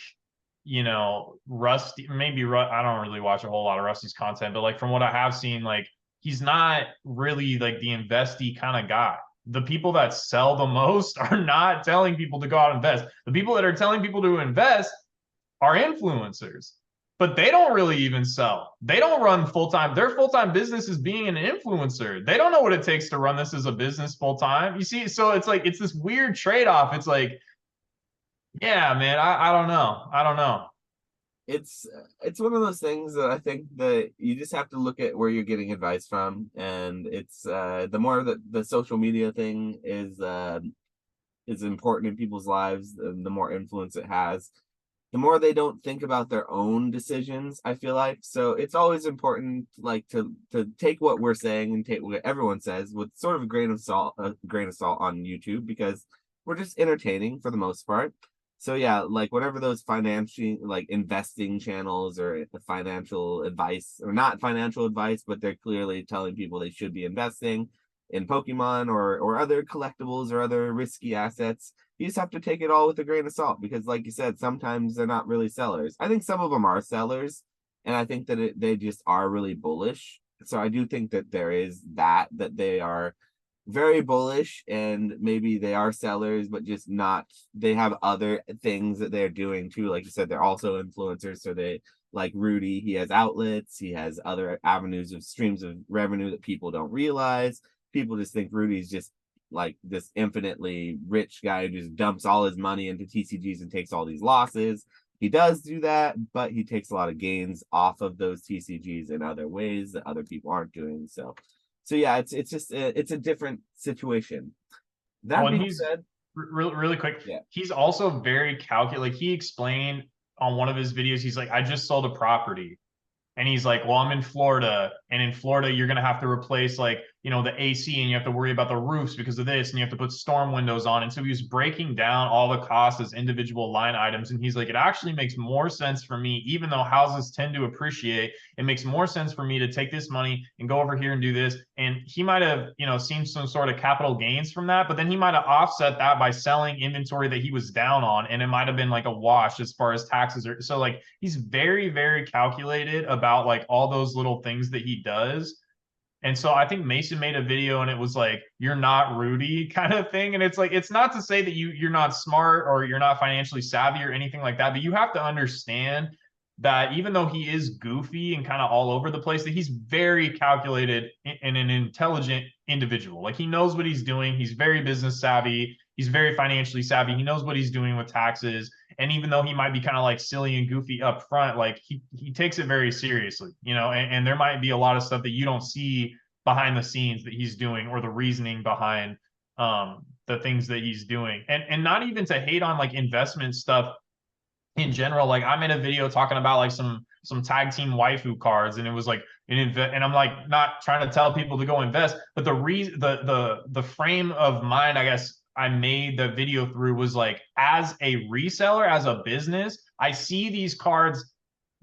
Rusty, maybe I don't really watch a whole lot of Rusty's content, but like from what I have seen, like he's not really like the investy kind of guy. The people that sell the most are not telling people to go out and invest. The people that are telling people to invest are influencers, but they don't really even sell. They don't run full-time. Their full-time business is being an influencer. They don't know what it takes to run this as a business full-time. You see, so it's like, it's this weird trade-off. It's like, yeah, man, I don't know. it's one of those things that I think that you just have to look at where you're getting advice from, and it's the more that the social media thing is important in people's lives, the more influence it has, the more they don't think about their own decisions, I feel like. So it's always important, like, to take what we're saying and take what everyone says with sort of a grain of salt on YouTube, because we're just entertaining for the most part. So yeah, like whatever those financial, like investing channels or the financial advice, or not financial advice, but they're clearly telling people they should be investing in Pokemon or other collectibles or other risky assets. You just have to take it all with a grain of salt, because like you said, sometimes they're not really sellers. I think some of them are sellers, and I think that they just are really bullish. So I do think that there is that they are very bullish, and maybe they are sellers, but just not, they have other things that they're doing too. Like you said, they're also influencers. So they, like Rudy, he has outlets, he has other avenues of streams of revenue that people don't realize. People just think Rudy's just like this infinitely rich guy who just dumps all his money into TCGs and takes all these losses. He does do that, but he takes a lot of gains off of those TCGs in other ways that other people aren't doing. So yeah, it's just it's a different situation. That Well, and being he's said, really quick. yeah, He's also very calculated. Like he explained on one of his videos, he's like, I just sold a property. And he's like, well, I'm in Florida, and in Florida, you're going to have to replace like, the AC, and you have to worry about the roofs because of this, and you have to put storm windows on. And so he was breaking down all the costs as individual line items. And he's like, it actually makes more sense for me, even though houses tend to appreciate, it makes more sense for me to take this money and go over here and do this. And he might have, seen some sort of capital gains from that, but then he might have offset that by selling inventory that he was down on. And it might have been like a wash as far as taxes are. So like, he's very, very calculated about like all those little things that he does. And so I think Mason made a video and it was like, you're not Rudy kind of thing. And it's like, it's not to say that you're not smart or you're not financially savvy or anything like that, but you have to understand that even though he is goofy and kind of all over the place, that he's very calculated and an intelligent individual. Like he knows what he's doing. He's very business savvy. He's very financially savvy. He knows what he's doing with taxes. And even though he might be kind of like silly and goofy up front, like he takes it very seriously, and there might be a lot of stuff that you don't see behind the scenes that he's doing, or the reasoning behind the things that he's doing. And not even to hate on like investment stuff in general. Like I made a video talking about like some tag team waifu cards, and it was like and I'm like not trying to tell people to go invest, but the reason the frame of mind, I guess, I made the video through was like, as a reseller, as a business, I see these cards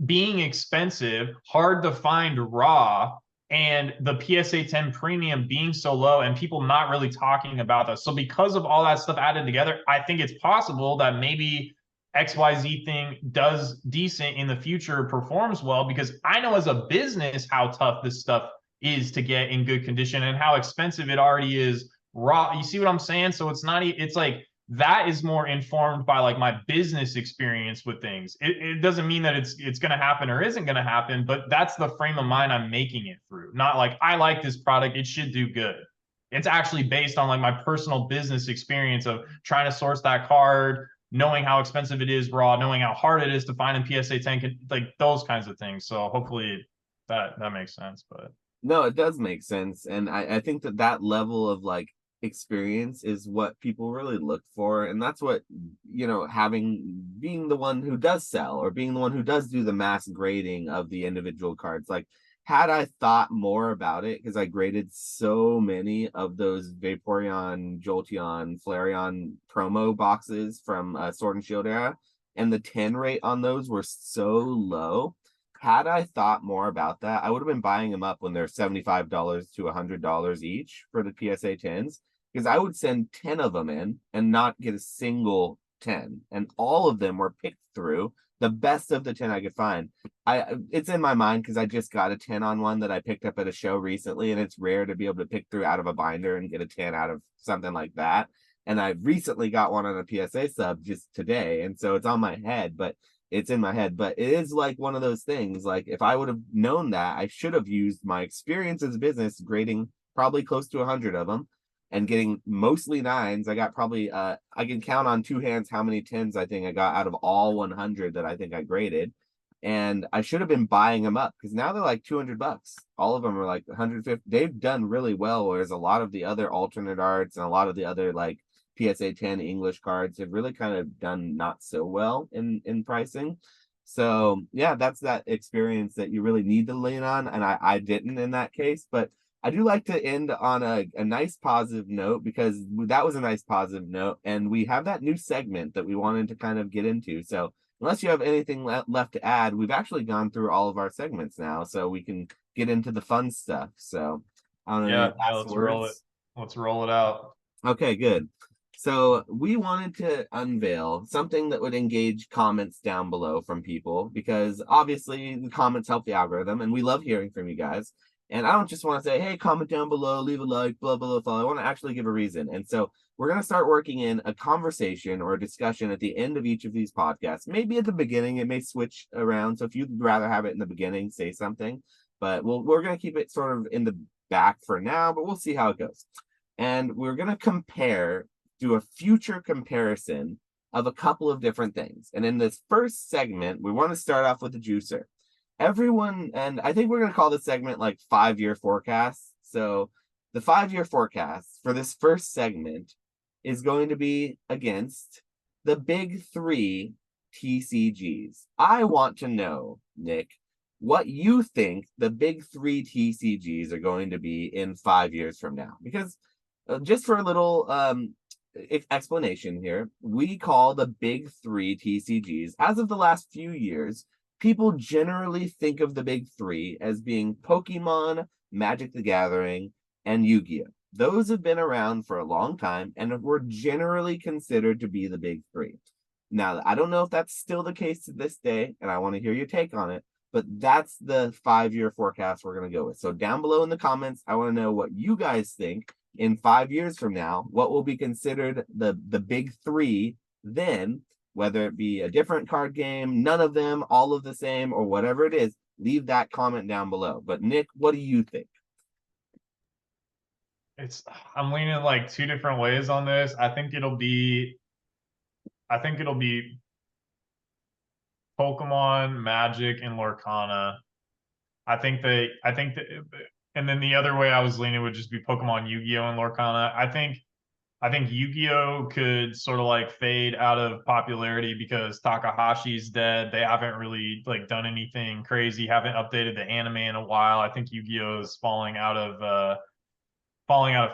being expensive, hard to find raw, and the PSA 10 premium being so low, and people not really talking about that. So because of all that stuff added together, I think it's possible that maybe XYZ thing does decent in the future, performs well, because I know as a business how tough this stuff is to get in good condition and how expensive it already is raw. You see what I'm saying? So it's not, it's like, that is more informed by like my business experience with things. It doesn't mean that it's going to happen or isn't going to happen, but that's the frame of mind I'm making it through. Not like, I like this product, it should do good. It's actually based on like my personal business experience of trying to source that card, knowing how expensive it is raw, knowing how hard it is to find in PSA 10, like those kinds of things. So hopefully that makes sense. But no, it does make sense, and I think that level of like experience is what people really look for, and that's what, being the one who does sell, or being the one who does do the mass grading of the individual cards. Like, had I thought more about it, because I graded so many of those Vaporeon, Jolteon, Flareon promo boxes from Sword and Shield era, and the 10 rate on those were so low. Had I thought more about that, I would have been buying them up when they're $75 to $100 each for the PSA 10s, because I would send 10 of them in and not get a single 10. And all of them were picked through the best of the 10 I could find. It's in my mind because I just got a 10 on one that I picked up at a show recently, and it's rare to be able to pick through out of a binder and get a 10 out of something like that. And I recently got one on a PSA sub just today, and so it's on my head, but it's in my head. But it is like one of those things, like if I would have known that, I should have used my experience as a business grading probably close to 100 of them and getting mostly 9s. I got probably I can count on two hands how many 10s I think I got out of all 100 that I think I graded. and I should have been buying them up because now they're like $200. All of them are like 150. They've done really well, whereas a lot of the other alternate arts and a lot of the other like PSA 10 English cards have really kind of done not so well in pricing. So yeah, that's that experience that you really need to lean on, and I didn't in that case, but I do like to end on a nice positive note because that was a nice positive note, and we have that new segment that we wanted to kind of get into. So unless you have anything left to add, we've actually gone through all of our segments now, so we can get into the fun stuff. So I don't know, any Yeah, last let's roll it. words? Let's roll it out. Okay, good. So we wanted to unveil something that would engage comments down below from people because obviously the comments help the algorithm and we love hearing from you guys. And I don't just want to say, hey, comment down below, leave a like, blah, blah, blah. I want to actually give a reason. And so we're going to start working in a conversation or a discussion at the end of each of these podcasts. Maybe at the beginning, it may switch around. So if you'd rather have it in the beginning, say something. But we're going to keep it sort of in the back for now, but we'll see how it goes. And we're going to do a future comparison of a couple of different things. And in this first segment, we want to start off with the juicer. Everyone, and I think we're going to call this segment like 5-year forecast. So the 5-year forecast for this first segment is going to be against the big three TCGs. I want to know, Nick, what you think the big three TCGs are going to be in 5 years from now. Because just for a little explanation here, we call the big three TCGs, as of the last few years, people generally think of the big three as being Pokemon, Magic the Gathering, and Yu-Gi-Oh! Those have been around for a long time and were generally considered to be the big three. Now, I don't know if that's still the case to this day, and I want to hear your take on it, but that's the 5-year forecast we're going to go with. So down below in the comments, I want to know what you guys think in 5 years from now, what will be considered the big three then, whether it be a different card game, none of them, all of the same, or whatever it is. Leave that comment down below. But Nick, what do you think? I'm leaning like two different ways on this. I think it'll be Pokemon, Magic, and Lorcana. I think that, and then the other way I was leaning would just be Pokemon, Yu-Gi-Oh, and Lorcana. I think Yu-Gi-Oh could sort of like fade out of popularity because Takahashi's dead. They haven't really like done anything crazy, haven't updated the anime in a while. I think Yu-Gi-Oh is falling out of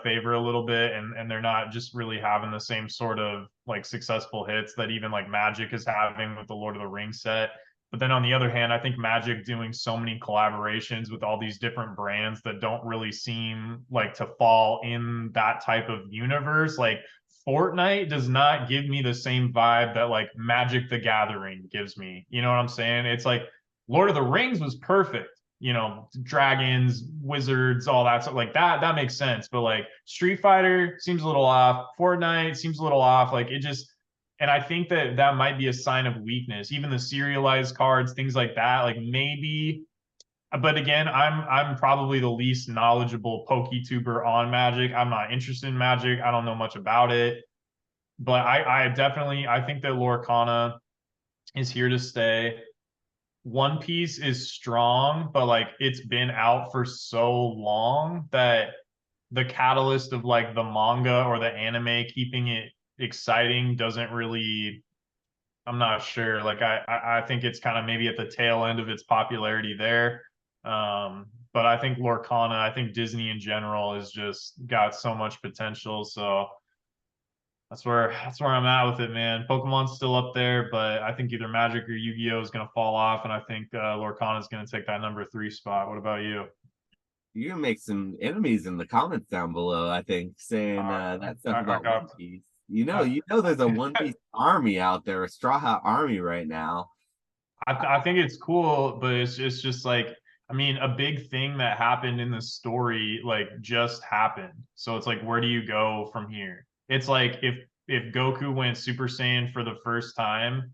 favor a little bit, and they're not just really having the same sort of like successful hits that even like Magic is having with the Lord of the Rings set. But then on the other hand, I think Magic doing so many collaborations with all these different brands that don't really seem like to fall in that type of universe. Like Fortnite does not give me the same vibe that like Magic the Gathering gives me. You know what I'm saying? It's like Lord of the Rings was perfect, dragons, wizards, all that stuff like that makes sense. But like Street Fighter seems a little off, Fortnite seems a little off. Like it just, and I think that might be a sign of weakness. Even the serialized cards, things like that, like maybe. But again, I'm probably the least knowledgeable PokeTuber on Magic. I'm not interested in Magic. I don't know much about it. But I think that Lorcana is here to stay. One Piece is strong, but like it's been out for so long that the catalyst of like the manga or the anime keeping it exciting doesn't really, I'm not sure. Like I think it's kind of maybe at the tail end of its popularity there. But I think Lorcana, I think Disney in general has just got so much potential. So that's where I'm at with it, man. Pokemon's still up there, but I think either Magic or Yu-Gi-Oh is going to fall off, and I think Lorcana is going to take that number 3 spot. What about you? You're gonna make some enemies in the comments down below, I think, saying that stuff I about got. One Piece. I, There's a One Piece army out there, a Straw Hat army right now. I think it's cool, but it's just like, I mean, a big thing that happened in the story like just happened. So it's like, where do you go from here? It's like if Goku went Super Saiyan for the first time,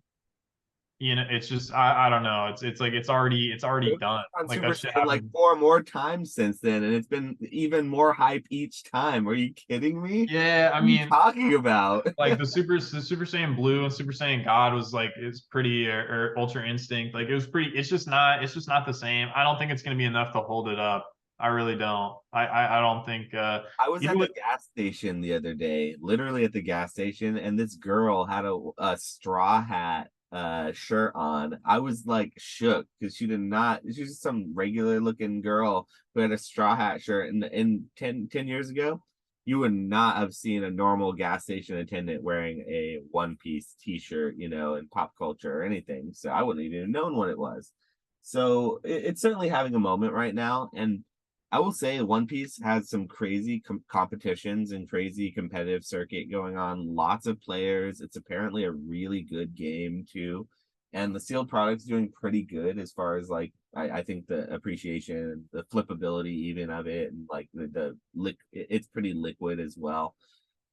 you know, it's just I don't know. It's like it's already done. On Like Super that shit Saiyan like happened. 4 more times since then, and it's been even more hype each time. Are you kidding me? Yeah, I What are you mean, talking about? like the Super Saiyan Blue and Super Saiyan God was like it's pretty or Ultra Instinct. Like it was pretty. It's just not the same. I don't think it's gonna be enough to hold it up. I really don't. I don't think I was even at the with gas station the other day, literally at the gas station, and this girl had a straw hat shirt on. I was like shook because she did not, she was just some regular looking girl who had a straw hat shirt. And in 10 years ago, you would not have seen a normal gas station attendant wearing a One Piece t-shirt, you know, in pop culture or anything. So I wouldn't even known what it was. So it's certainly having a moment right now. And I will say One Piece has some crazy competitions and crazy competitive circuit going on. Lots of players. It's apparently a really good game too. And the sealed product's doing pretty good as far as like I think the appreciation, the flippability even of it, and like it's pretty liquid as well.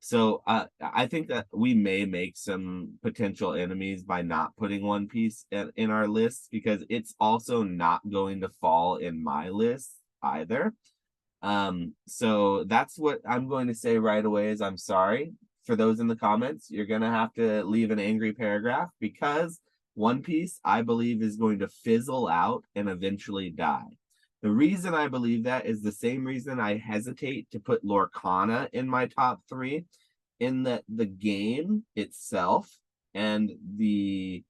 So I think that we may make some potential enemies by not putting One Piece in our list because it's also not going to fall in my list either. So that's what I'm going to say right away is I'm sorry for those in the comments. You're gonna have to leave an angry paragraph because One Piece, I believe, is going to fizzle out and eventually die. The reason I believe that is the same reason I hesitate to put Lorcana in my top three, in that the game itself and the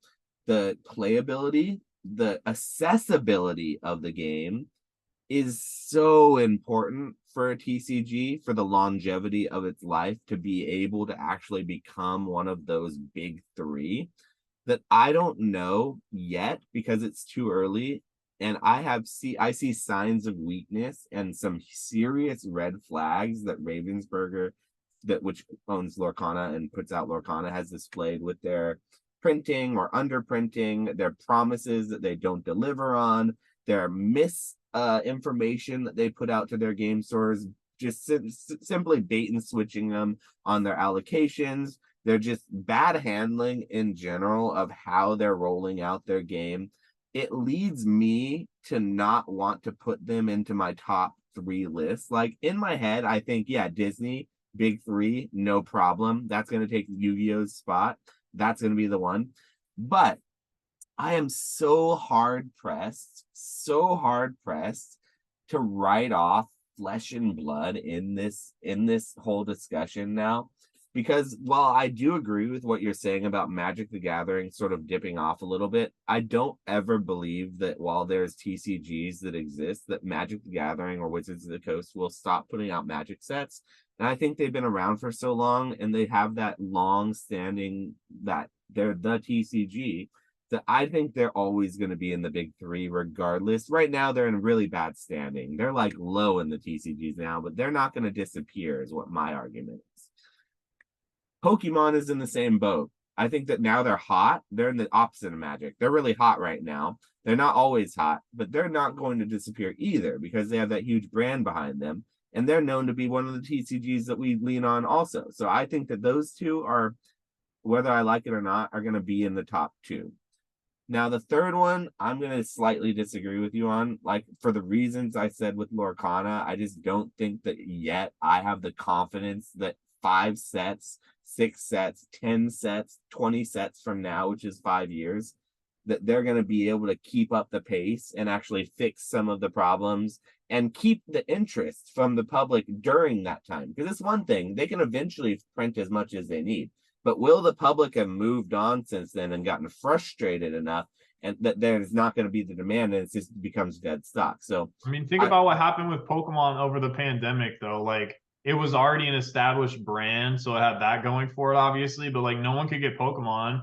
playability, the accessibility of the game is so important for a TCG for the longevity of its life to be able to actually become one of those big three that I don't know yet because it's too early. And I see signs of weakness and some serious red flags that Ravensburger, that which owns Lorcana and puts out Lorcana, has displayed with their printing or underprinting, their promises that they don't deliver on, their information that they put out to their game stores, just simply bait and switching them on their allocations. They're just bad handling in general of how they're rolling out their game. It leads me to not want to put them into my top three list. Like in my head, I think, yeah, Disney, big three, no problem. That's going to take Yu-Gi-Oh's spot. That's going to be the one. But I am so hard pressed to write off Flesh and Blood in this whole discussion now. Because while I do agree with what you're saying about Magic the Gathering sort of dipping off a little bit, I don't ever believe that while there's TCGs that exist, that Magic the Gathering or Wizards of the Coast will stop putting out Magic sets. And I think they've been around for so long and they have that long standing that they're the TCG, that I think they're always going to be in the big three regardless. Right now, they're in really bad standing. They're like low in the TCGs now, but they're not going to disappear, is what my argument is. Pokemon is in the same boat. I think that now they're hot. They're in the opposite of Magic. They're really hot right now. They're not always hot, but they're not going to disappear either because they have that huge brand behind them. And they're known to be one of the TCGs that we lean on also. So I think that those two are, whether I like it or not, are going to be in the top two. Now, the third one, I'm going to slightly disagree with you on, like for the reasons I said with Lorcana. I just don't think that yet I have the confidence that 5 sets, 6 sets, 10 sets, 20 sets from now, which is 5 years, that they're going to be able to keep up the pace and actually fix some of the problems and keep the interest from the public during that time. Because it's one thing, they can eventually print as much as they need. But will the public have moved on since then and gotten frustrated enough and that there's not going to be the demand and it just becomes dead stock? So, I mean, think about what happened with Pokemon over the pandemic, though. Like, it was already an established brand, so it had that going for it, obviously. But like, no one could get Pokemon.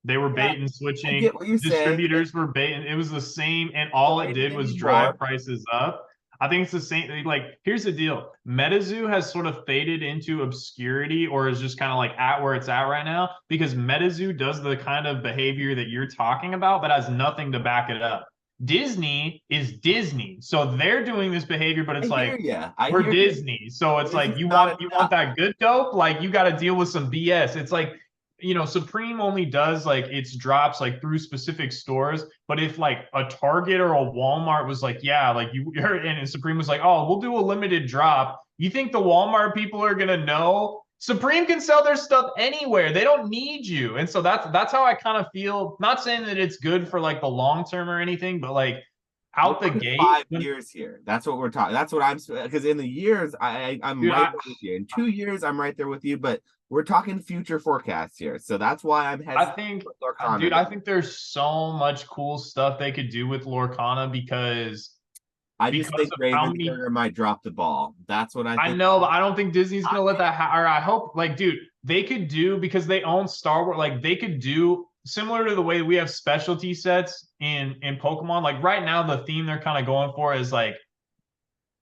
They were yeah, bait and I switching. get what you're saying. Distributors were baiting. It was the same, and all it did was drive prices up. I think it's the same. Like, here's the deal: MetaZoo has sort of faded into obscurity, or is just kind of like at where it's at right now, because MetaZoo does the kind of behavior that you're talking about, but has nothing to back it up. Disney is Disney, so they're doing this behavior, but it's like we're Disney, so it's like you want that good dope, like you got to deal with some BS. It's like Supreme only does like its drops like through specific stores. But if like a Target or a Walmart was like, yeah, like and Supreme was like, oh, we'll do a limited drop. You think the Walmart people are gonna know? Supreme can sell their stuff anywhere. They don't need you. And so that's how I kind of feel. Not saying that it's good for like the long term or anything, but like out the gate. 5 years here. That's what we're talking. That's what I'm because in the years I'm right there with you. In 2 years, I'm right there with you, but we're talking future forecasts here. So that's why I'm hesitant. I think there's so much cool stuff they could do with Lorcana because I just think Ravensburger might drop the ball. That's what I think. I know, but I don't think Disney's gonna let that or I hope, like, dude, they could do because they own Star Wars, like they could do similar to the way we have specialty sets in Pokemon. Like right now, the theme they're kind of going for is like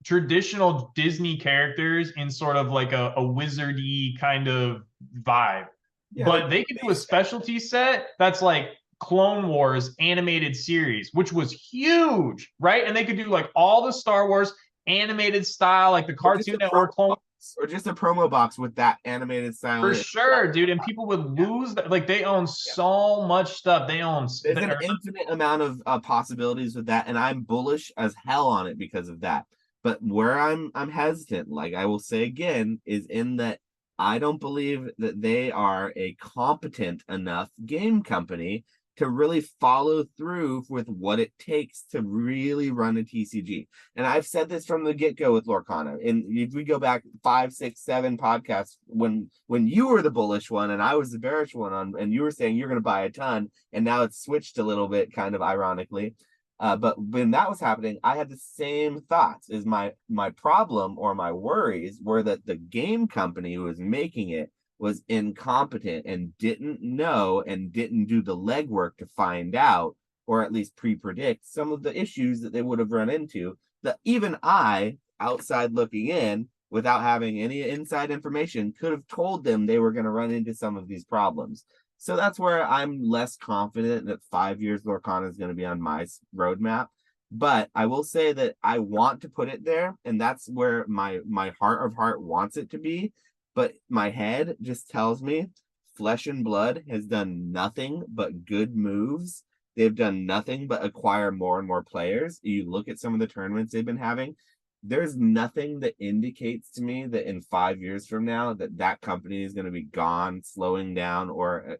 traditional Disney characters in sort of like a wizardy kind of vibe. Yeah, but they could do a specialty set that's like Clone Wars animated series, which was huge, right? And they could do like all the Star Wars animated style, like the Cartoon Network Clone or just a promo box with that animated style. For sure, dude. And people would lose that. Like they own so much stuff. They own there's an infinite amount of possibilities with that, and I'm bullish as hell on it because of that. But where I'm hesitant, like I will say again, is in that I don't believe that they are a competent enough game company to really follow through with what it takes to really run a TCG. And I've said this from the get-go with Lorcana. And if we go back 5, 6, 7 podcasts, when you were the bullish one and I was the bearish one and you were saying you're going to buy a ton, and now it's switched a little bit, kind of ironically. But when that was happening, I had the same thoughts. Is my problem or my worries were that the game company who was making it was incompetent and didn't know and didn't do the legwork to find out, or at least pre-predict some of the issues that they would have run into, that even I, outside looking in, without having any inside information, could have told them they were going to run into some of these problems. So that's where I'm less confident that 5 years Lorcana is going to be on my roadmap. But I will say that I want to put it there, and that's where my heart of heart wants it to be. But my head just tells me Flesh and Blood has done nothing but good moves. They've done nothing but acquire more and more players. You look at some of the tournaments they've been having, there's nothing that indicates to me that in 5 years from now that company is going to be gone, slowing down, or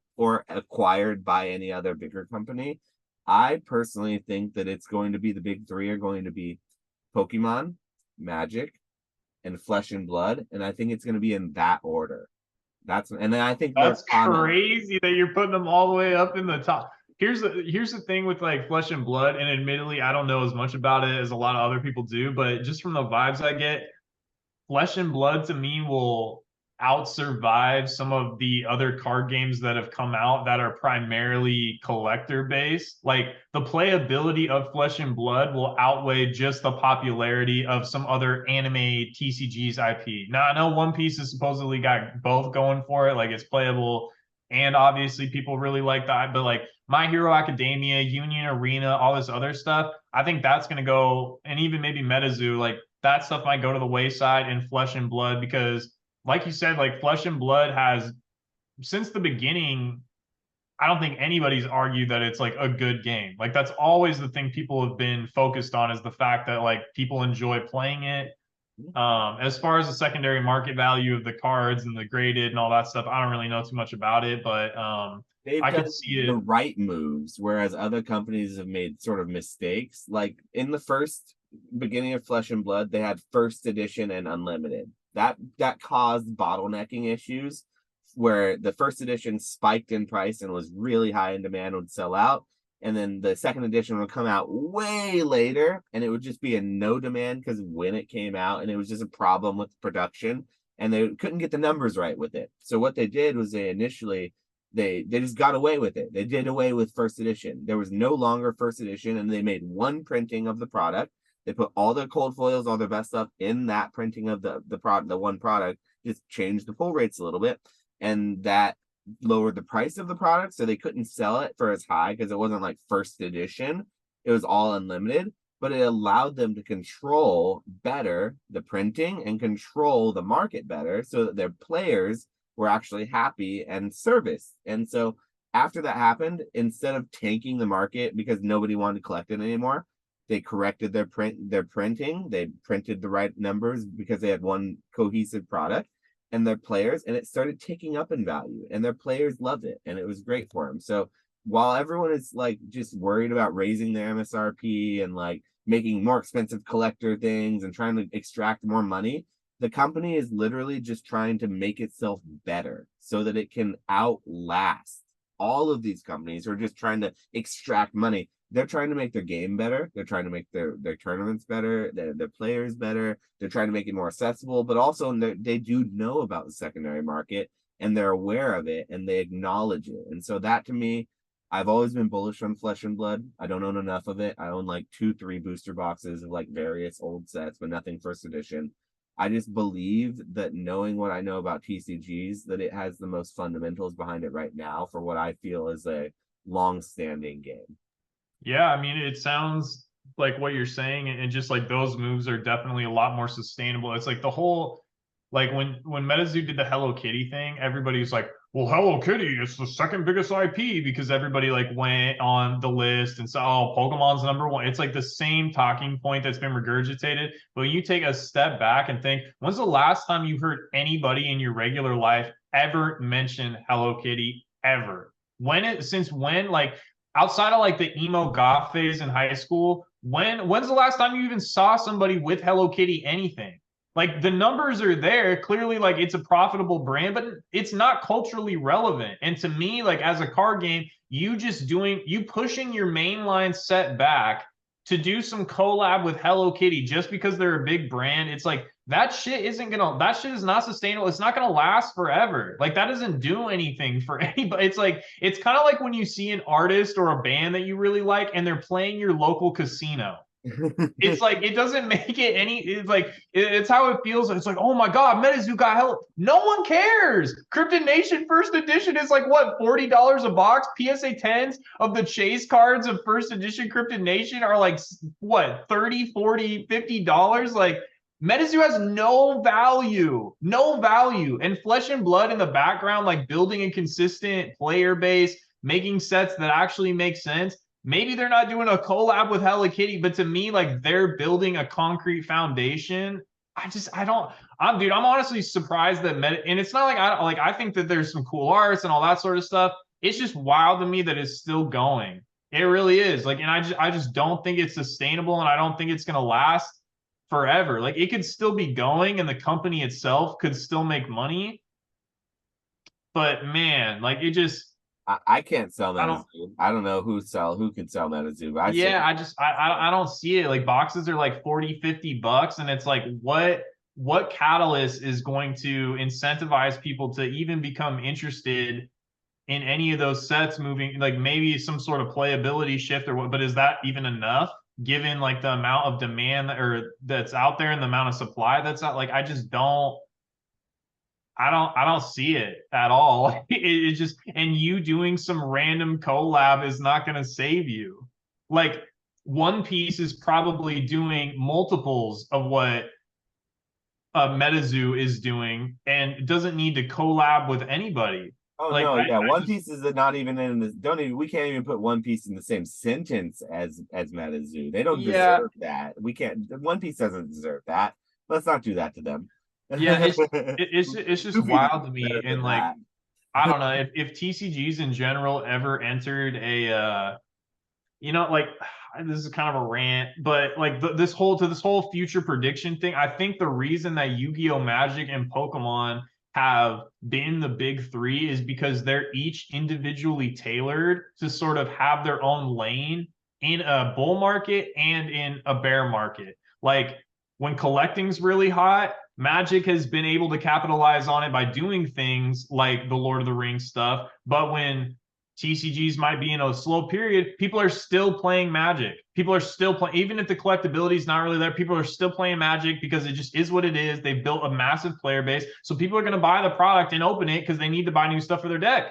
acquired by any other bigger company. I personally think that it's going to be the big three are going to be Pokemon, Magic, and Flesh and Blood, and I think it's going to be in that order. And then I think that's crazy that you're putting them all the way up in the top. Here's the thing with like Flesh and Blood, and admittedly, I don't know as much about it as a lot of other people do, but just from the vibes I get, Flesh and Blood to me will out-survive some of the other card games that have come out that are primarily collector based. Like the playability of Flesh and Blood will outweigh just the popularity of some other anime TCGs IP. Now I know One Piece has supposedly got both going for it, like it's playable and obviously people really like that, but like My Hero Academia, Union Arena, all this other stuff, I think that's going to go, and even maybe MetaZoo, like that stuff might go to the wayside in Flesh and Blood because, like you said, like Flesh and Blood has, since the beginning, I don't think anybody's argued that it's like a good game. Like that's always the thing people have been focused on, is the fact that like people enjoy playing it. As far as the secondary market value of the cards and the graded and all that stuff, I don't really know too much about it, but I could see the right moves, whereas other companies have made sort of mistakes. Like in the first beginning of Flesh and Blood, they had first edition and unlimited. That caused bottlenecking issues where the first edition spiked in price and was really high in demand, would sell out. And then the second edition would come out way later and it would just be a no demand because when it came out, and it was just a problem with production and they couldn't get the numbers right with it. So what they did was they just got away with it. They did away with first edition. There was no longer first edition, and they made one printing of the product. They put all their cold foils, all their best stuff in that printing of the product, the one product, just changed the pull rates a little bit. And that lowered the price of the product, so they couldn't sell it for as high because it wasn't like first edition. It was all unlimited, but it allowed them to control better the printing and control the market better so that their players were actually happy and serviced. And so after that happened, instead of tanking the market because nobody wanted to collect it anymore, they corrected their printing. They printed the right numbers because they had one cohesive product and their players, and it started ticking up in value, and their players loved it, and it was great for them. So while everyone is like just worried about raising their MSRP and like making more expensive collector things and trying to extract more money, the company is literally just trying to make itself better so that it can outlast all of these companies who are just trying to extract money. They're trying to make their game better. They're trying to make their tournaments better, their players better. They're trying to make it more accessible, but also they do know about the secondary market and they're aware of it and they acknowledge it. And so that to me, I've always been bullish on Flesh and Blood. I don't own enough of it. I own like 2-3 booster boxes of like various old sets, but nothing first edition. I just believe that knowing what I know about TCGs, that it has the most fundamentals behind it right now for what I feel is a long-standing game. Yeah, I mean, it sounds like what you're saying, and just like those moves are definitely a lot more sustainable. It's like the whole, like when MetaZoo did the Hello Kitty thing, everybody's like, well, Hello Kitty, it's the second biggest IP because everybody like went on the list and said, oh, Pokemon's #1. It's like the same talking point that's been regurgitated. But you take a step back and think, when's the last time you heard anybody in your regular life ever mention Hello Kitty ever? Since when, like outside of like the emo goth phase in high school, when's the last time you even saw somebody with Hello Kitty anything? Like the numbers are there, clearly like it's a profitable brand, but it's not culturally relevant. And to me, like as a card game, you pushing your mainline set back to do some collab with Hello Kitty just because they're a big brand. It's like that shit is not sustainable. It's not gonna last forever. Like that doesn't do anything for anybody. It's kind of like when you see an artist or a band that you really like and they're playing your local casino. It's like it doesn't make it any. It's like it's how it feels. It's like, oh my god, MetaZoo got hell. No one cares. Cryptid Nation First Edition is like what, $40 a box. PSA 10s of the chase cards of First Edition Cryptid Nation are like what, 30, 40, $50. Like MetaZoo has no value, and Flesh and Blood in the background, like building a consistent player base, making sets that actually make sense. Maybe they're not doing a collab with Hello Kitty, but to me, like they're building a concrete foundation. I'm honestly surprised that and it's not like I think that there's some cool arts and all that sort of stuff. It's just wild to me that it's still going. It really is. Like, and I just don't think it's sustainable, and I don't think it's gonna last forever. Like it could still be going and the company itself could still make money. But man, like it just I can't sell MetaZoo. I don't know who can sell MetaZoo. I don't see it. Like boxes are like 40, $50, and it's like what catalyst is going to incentivize people to even become interested in any of those sets moving, like maybe some sort of playability shift or what, but is that even enough given like the amount of demand that's out there and the amount of supply that's out? Like I don't see it at all. It just, and you doing some random collab is not going to save you. Like One Piece is probably doing multiples of what MetaZoo is doing and doesn't need to collab with anybody. Oh like, no, yeah, One Piece is not even in this. We can't even put One Piece in the same sentence as MetaZoo. They don't deserve that. We can't. One Piece doesn't deserve that. Let's not do that to them. Yeah, it's just wild to me, and like I don't know if TCGs in general ever entered a like this is kind of a rant, but like this whole future prediction thing, I think the reason that Yu-Gi-Oh! Magic and Pokemon have been the big three is because they're each individually tailored to sort of have their own lane in a bull market and in a bear market. Like when collecting's really hot, Magic has been able to capitalize on it by doing things like the Lord of the Rings stuff. But when TCGs might be in a slow period, people are still playing Magic. People are still playing, even if the collectability is not really there, people are still playing Magic because it just is what it is. They've built a massive player base. So people are going to buy the product and open it because they need to buy new stuff for their deck.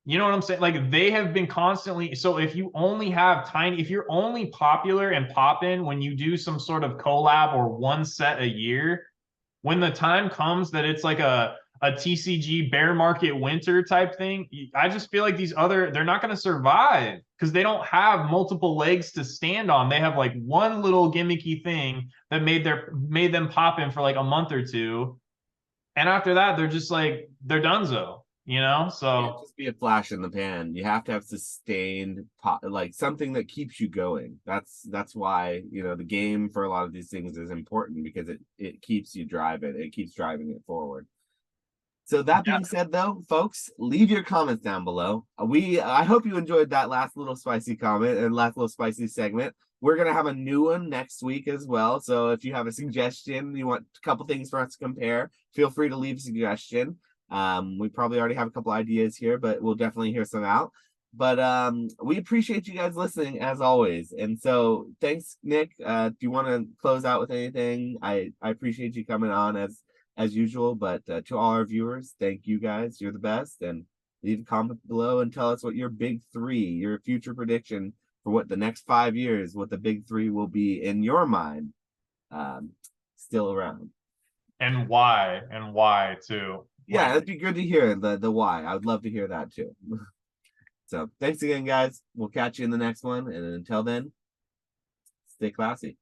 You know what I'm saying? Like they have been constantly. So if you only have if you're only popular and poppin' when you do some sort of collab or one set a year, when the time comes that it's like a a TCG bear market winter type thing, I just feel like they're not going to survive because they don't have multiple legs to stand on. They have like one little gimmicky thing that made them pop in for like a month or two, and after that, they're just like they're donezo, you know? Can't So just be a flash in the pan. You have to have sustained like something that keeps you going. That's why, you know, the game for a lot of these things is important because it keeps you driving. It keeps driving it forward. So that yeah, being said, though, folks, leave your comments down below. I hope you enjoyed that last little spicy comment and last little spicy segment. We're gonna have a new one next week as well. So if you have a suggestion, you want a couple things for us to compare, feel free to leave a suggestion. We probably already have a couple ideas here, but we'll definitely hear some out. But we appreciate you guys listening as always. And so thanks, Nick. Do you want to close out with anything? I appreciate you coming on as usual, but to all our viewers, thank you guys. You're the best. And leave a comment below and tell us what your big three, your future prediction for what the next 5 years, what the big three will be in your mind, still around. and why too. Yeah, Like, it'd be good to hear the why. I would love to hear that too. So thanks again, guys. We'll catch you in the next one. And until then, stay classy.